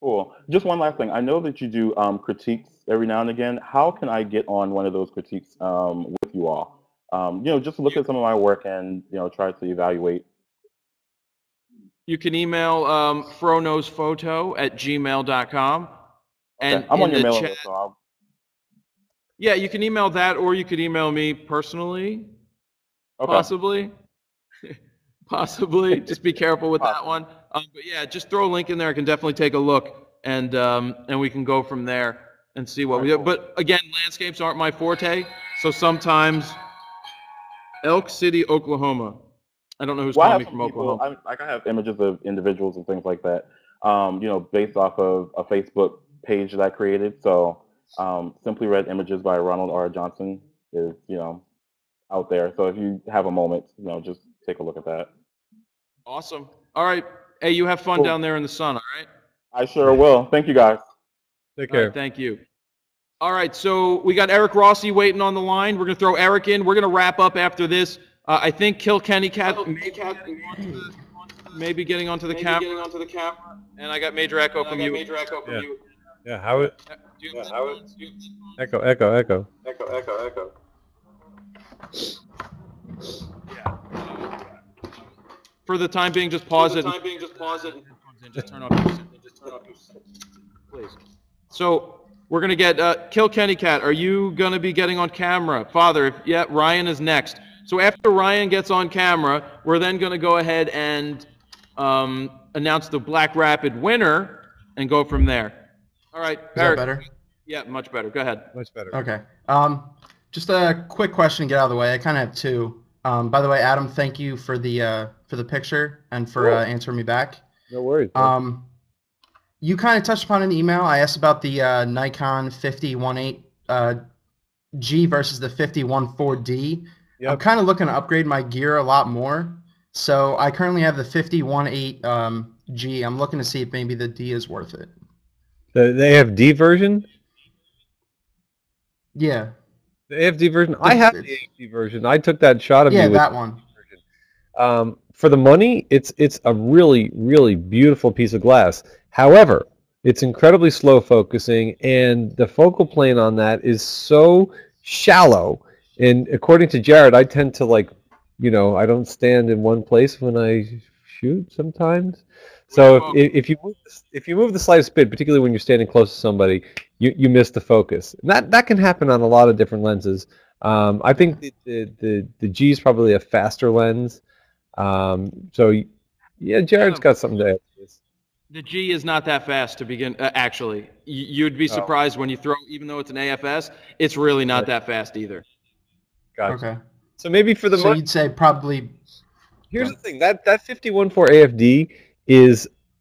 Cool. Just one last thing. I know that you do critiques every now and again. How can I get on one of those critiques with you all? You know, just look at some of my work and, you know, try to evaluate. You can email FroKnowsPhoto at gmail.com. And I'm on your mailing chat, list, so yeah, you can email that, or you could email me personally, possibly. Possibly. Just be careful with that one. But yeah, just throw a link in there. I can definitely take a look, and we can go from there and see what we do. But again, landscapes aren't my forte, so sometimes Elk City, Oklahoma. I don't know who's calling me from Oklahoma. I have images of individuals and things like that, you know, based off of a Facebook page that I created. So Simply Read Images by Ronald R. Johnson is, you know, out there. So if you have a moment, you know, just take a look at that. Awesome. All right. Hey, you have fun down there in the sun, all right? I sure will. Thank you, guys. Take care. Right, thank you. All right, so we got Eric Rossi waiting on the line. We're going to throw Eric in. We're going to wrap up after this. I think Kilkenny Cat maybe getting onto the camera. And I got major echo from you. Yeah, how it? Echo. For the time being, just pause it. Just turn off please. So we're going to get Kilkenny Cat. Are you going to be getting on camera? Father, yeah, Ryan is next. So after Ryan gets on camera, we're then going to go ahead and announce the Black Rapid winner and go from there. All right. Is that better? Yeah, much better. Go ahead. Much better. Okay. Just a quick question to get out of the way. I kind of have two. By the way, Adam, thank you for the picture and for answering me back. No worries. You kind of touched upon an email. I asked about the Nikon 50 1.8 G versus the 50 1.4D. I'm kind of looking to upgrade my gear a lot more. So I currently have the 50-1.8 G. I'm looking to see if maybe the D is worth it. They have D version? Yeah. The AFD version? I have the AFD version. I took that shot of yeah, you with that one. for the money, it's a really, really beautiful piece of glass. However, it's incredibly slow focusing, and the focal plane on that is so shallow. And according to Jared, I tend to I don't stand in one place when I shoot sometimes. So if you move the slightest bit, particularly when you're standing close to somebody, you miss the focus. And that can happen on a lot of different lenses. I think the G is probably a faster lens. So yeah, Jared's got something to add to this. The G is not that fast to begin. Actually, you'd be surprised when you throw, even though it's an AFS, it's really not that fast either. Gotcha. Okay. So maybe for the so you'd say probably. Here's the thing, that 51.4 AFD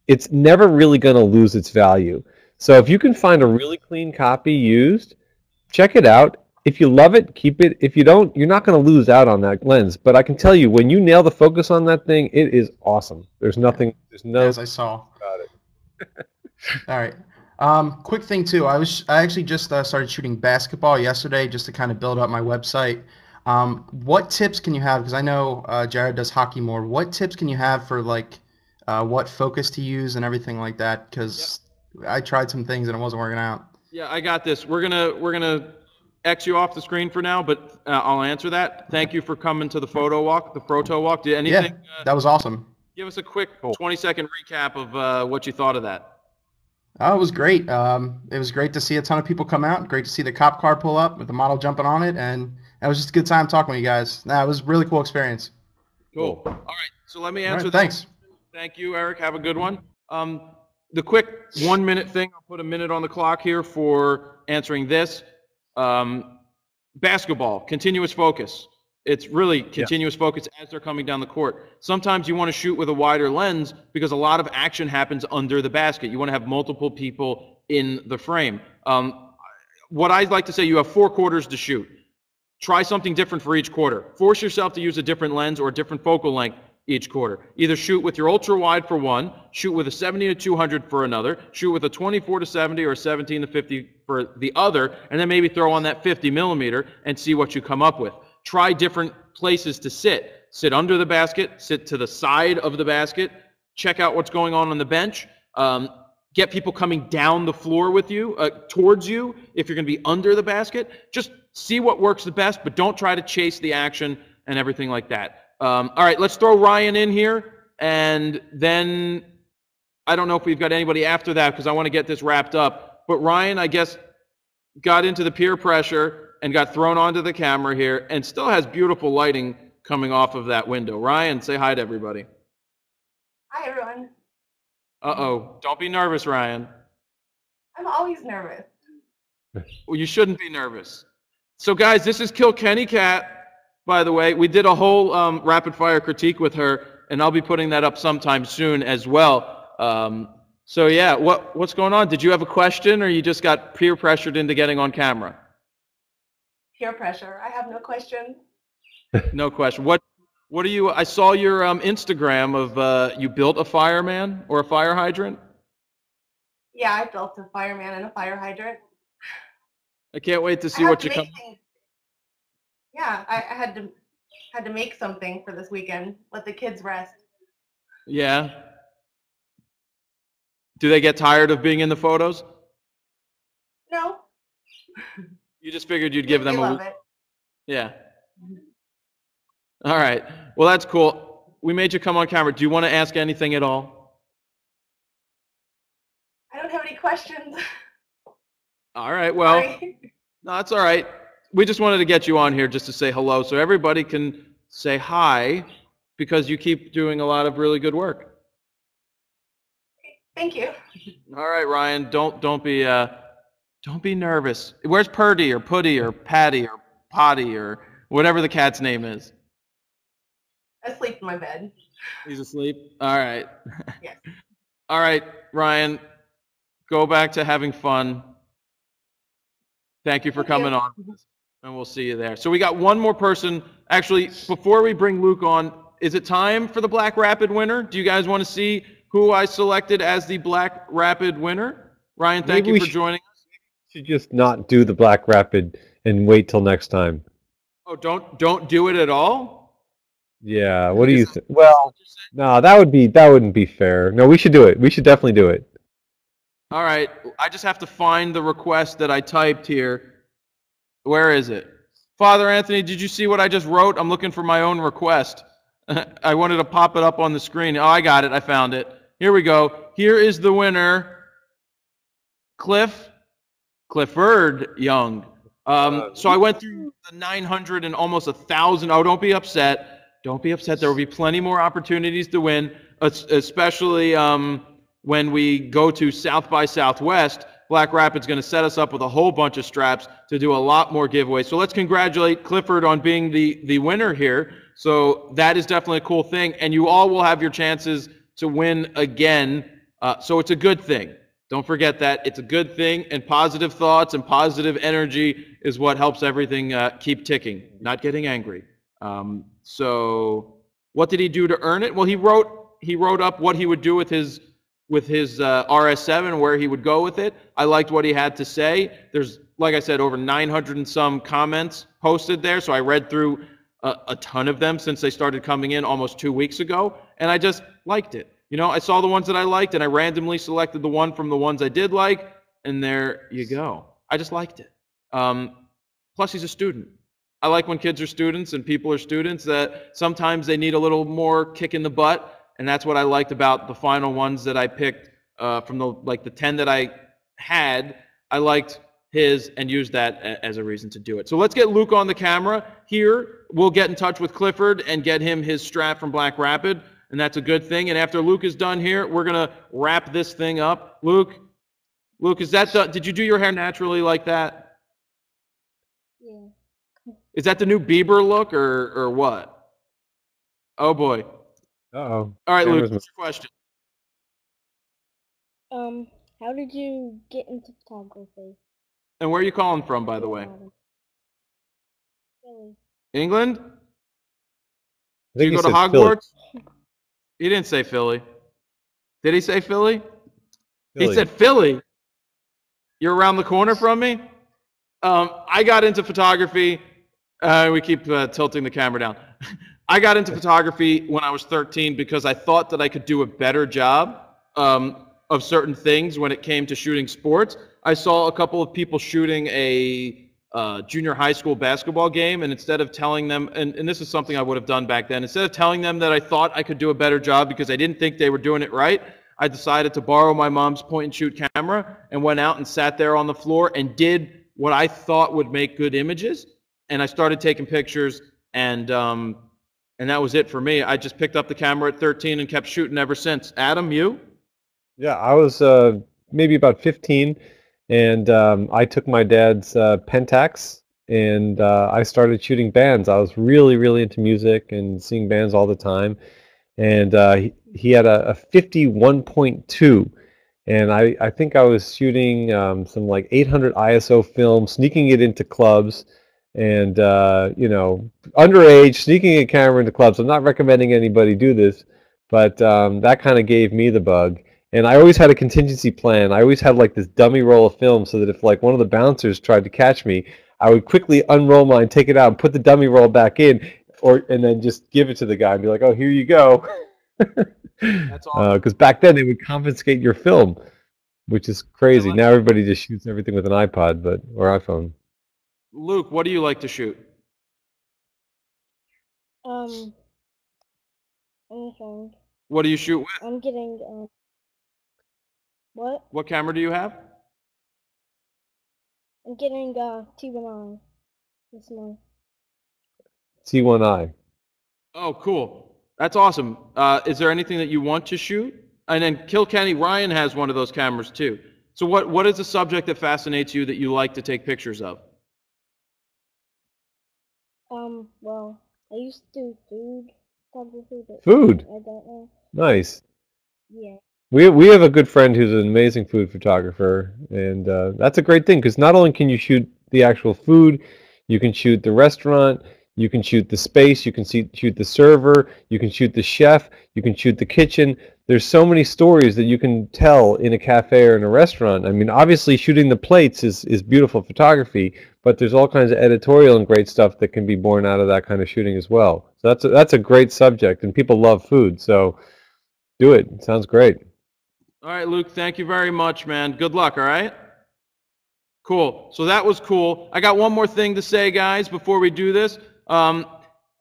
it's never really going to lose its value. So if you can find a really clean copy used, check it out. If you love it, keep it. If you don't, you're not going to lose out on that lens. But I can tell you, when you nail the focus on that thing, it is awesome. There's nothing. There's no. As I saw. About it. All right. Quick thing too. I actually just started shooting basketball yesterday, just to kind of build up my website. What tips can you have? Because I know Jared does hockey more. What tips can you have for what focus to use and everything like that? Because I tried some things and it wasn't working out. Yeah, I got this. We're gonna X you off the screen for now, but I'll answer that. Thank you for coming to the photo walk, the Froto walk. Did anything? Yeah, that was awesome. Give us a quick 20-second recap of what you thought of that. Oh, it was great. It was great to see a ton of people come out. Great to see the cop car pull up with the model jumping on it, and it was just a good time talking with you guys. It was a really cool experience. Cool. All right, so let me answer right, that. Thanks. Thank you, Eric. Have a good one. The quick 1 minute thing, I'll put a minute on the clock here for answering this. Basketball, continuous focus. It's really continuous focus as they're coming down the court. Sometimes you want to shoot with a wider lens because a lot of action happens under the basket. You want to have multiple people in the frame. What I'd like to say, you have 4 quarters to shoot. Try something different for each quarter. Force yourself to use a different lens or a different focal length each quarter. Either shoot with your ultra wide for one, shoot with a 70-200 for another, shoot with a 24-70 or a 17-50 for the other, and then maybe throw on that 50 millimeter and see what you come up with. Try different places to sit. Sit under the basket, sit to the side of the basket, check out what's going on the bench. Get people coming down the floor with you, towards you, if you're going to be under the basket. Just see what works the best, but don't try to chase the action and everything like that. All right, let's throw Ryan in here, and then I don't know if we've got anybody after that because I want to get this wrapped up. But Ryan, I guess, got into the peer pressure and got thrown onto the camera here and still has beautiful lighting coming off of that window. Ryan, say hi to everybody. Hi, everyone. Uh-oh. Don't be nervous, Ryan. I'm always nervous. Well, you shouldn't be nervous. So, guys, this is Kilkenny Cat. By the way, we did a whole rapid-fire critique with her, and I'll be putting that up sometime soon as well. So, yeah, what's going on? Did you have a question, or you just got peer-pressured into getting on camera? Peer pressure. I have no questions. No question. What are you? I saw your Instagram of you built a fireman or a fire hydrant. Yeah, I built a fireman and a fire hydrant. I can't wait to see what you come. Yeah, I had to make something for this weekend. Let the kids rest. Yeah. Do they get tired of being in the photos? No. You just figured you'd give them they a. Love it. Yeah. All right. Well, that's cool. We made you come on camera. Do you want to ask anything at all? I don't have any questions. All right. Well, Sorry. no, that's all right. We just wanted to get you on here just to say hello so everybody can say hi because you keep doing a lot of really good work. Thank you. All right, Ryan. Don't be nervous. Where's Purdy or Putty or Patty or Potty or whatever the cat's name is? Asleep in my bed. He's asleep? All right. Yes. All right, Ryan. Go back to having fun. Thank you for coming on. And we'll see you there. So we got one more person. Actually, before we bring Luke on, is it time for the Black Rapid winner? Do you guys want to see who I selected as the Black Rapid winner? Ryan, thank you for joining us. Should just not do the Black Rapid and wait till next time. Oh, don't do it at all? Yeah, what do you think? Well, no, that wouldn't be fair. No, we should do it. We should definitely do it. All right, I just have to find the request that I typed here. Where is it? Father Anthony, did you see what I just wrote? I'm looking for my own request. I wanted to pop it up on the screen. Oh, I got it. I found it. Here we go. Here is the winner, Clifford Young. So I went through the 900 and almost 1,000. Oh, don't be upset. Don't be upset. There will be plenty more opportunities to win, especially when we go to South by Southwest. Black Rapid's going to set us up with a whole bunch of straps to do a lot more giveaways. So let's congratulate Clifford on being the winner here. So that is definitely a cool thing. And you all will have your chances to win again. So it's a good thing. Don't forget that. It's a good thing. And positive thoughts and positive energy is what helps everything keep ticking, not getting angry. So what did he do to earn it? Well, he wrote up what he would do with his RS7, where he would go with it. I liked what he had to say. There's, like I said, over 900 and some comments posted there, so I read through a ton of them since they started coming in almost 2 weeks ago, and I just liked it. You know, I saw the ones that I liked, and I randomly selected the one from the ones I did like, and there you go. I just liked it. Plus, he's a student. I like when kids are students and people are students, that sometimes they need a little more kick in the butt. And that's what I liked about the final ones that I picked from the 10 that I had. I liked his and used that as a reason to do it. So let's get Luke on the camera here. We'll get in touch with Clifford and get him his strap from Black Rapid, and that's a good thing. And after Luke is done here, we're going to wrap this thing up. Luke, is that did you do your hair naturally like that? Yeah. Is that the new Bieber look or what? Oh boy. Uh-oh. All right, Luke, what's your question? How did you get into photography? And where are you calling from, by the way? Philly. England? I Did think you go to Hogwarts? He didn't say Philly. Did he say Philly? He said Philly. You're around the corner from me? I got into photography. We keep tilting the camera down. I got into photography when I was 13 because I thought that I could do a better job of certain things when it came to shooting sports. I saw a couple of people shooting a junior high school basketball game, and instead of telling them, and this is something I would have done back then, instead of telling them that I thought I could do a better job because I didn't think they were doing it right, I decided to borrow my mom's point-and-shoot camera and went out and sat there on the floor and did what I thought would make good images, and I started taking pictures, and that was it for me. I just picked up the camera at 13 and kept shooting ever since. Adam, you? Yeah, I was maybe about 15, and I took my dad's Pentax, and I started shooting bands. I was really, really into music and seeing bands all the time, and he had a 51.2, and I think I was shooting some like 800 ISO film, sneaking it into clubs. And, you know, underage, sneaking a camera into clubs. I'm not recommending anybody do this, but that kind of gave me the bug. And I always had a contingency plan. I always had like this dummy roll of film so that if like one of the bouncers tried to catch me, I would quickly unroll mine, take it out, and put the dummy roll back in, and then just give it to the guy and be like, oh, here you go. That's awesome. Because back then they would confiscate your film, which is crazy. Now everybody just shoots everything with an iPod or iPhone. Luke, what do you like to shoot? Anything. What do you shoot with? I'm getting, what? What camera do you have? I'm getting, T1i this month. T1i. Oh, cool. That's awesome. Is there anything that you want to shoot? And then Kilkenny, Ryan has one of those cameras too. So what is the subject that fascinates you that you like to take pictures of? Well, I used to do food photography, but Food? I don't know. Nice. Yeah. We have a good friend who's an amazing food photographer, and that's a great thing because not only can you shoot the actual food, you can shoot the restaurant, you can shoot the space, you can shoot the server, you can shoot the chef, you can shoot the kitchen. There's so many stories that you can tell in a cafe or in a restaurant. I mean, obviously shooting the plates is beautiful photography, but there's all kinds of editorial and great stuff that can be born out of that kind of shooting as well. So that's a great subject, and people love food, so do it. It sounds great. All right, Luke, thank you very much, man. Good luck, all right? Cool. So that was cool. I got one more thing to say, guys, before we do this.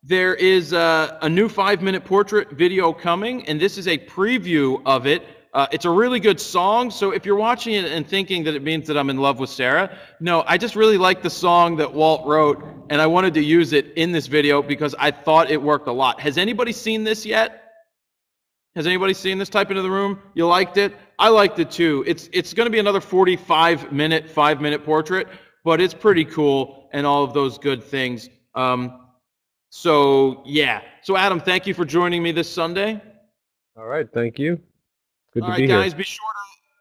There is a new 5-minute portrait video coming, and this is a preview of it. It's a really good song, so if you're watching it and thinking that it means that I'm in love with Sarah, no, I just really like the song that Walt wrote, and I wanted to use it in this video because I thought it worked a lot. Has anybody seen this yet? Has anybody seen this? Type into the room. You liked it? I liked it too. It's going to be another 45-minute, 5-minute portrait, but it's pretty cool and all of those good things. So, yeah. So, Adam, thank you for joining me this Sunday. All right, thank you. Good all to be right, here. guys, be sure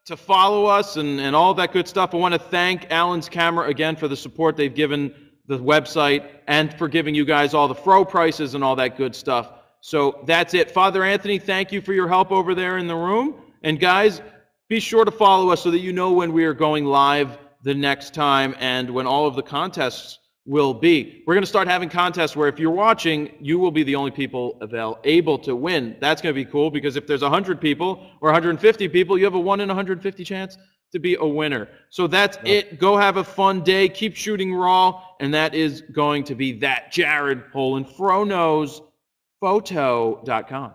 to follow us and all that good stuff. I want to thank Allen's Camera again for the support they've given the website and for giving you guys all the Fro prices and all that good stuff. So that's it. Father Anthony, thank you for your help over there in the room. And guys, be sure to follow us so that you know when we are going live the next time and when all of the contests will be. We're going to start having contests where if you're watching, you will be the only people able to win. That's going to be cool because if there's 100 people or 150 people, you have a 1 in 150 chance to be a winner. So that's it. Go have a fun day. Keep shooting raw. And that is going to be that. Jared Poland, FroKnowsPhoto.com.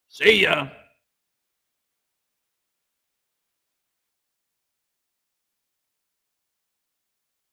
See ya.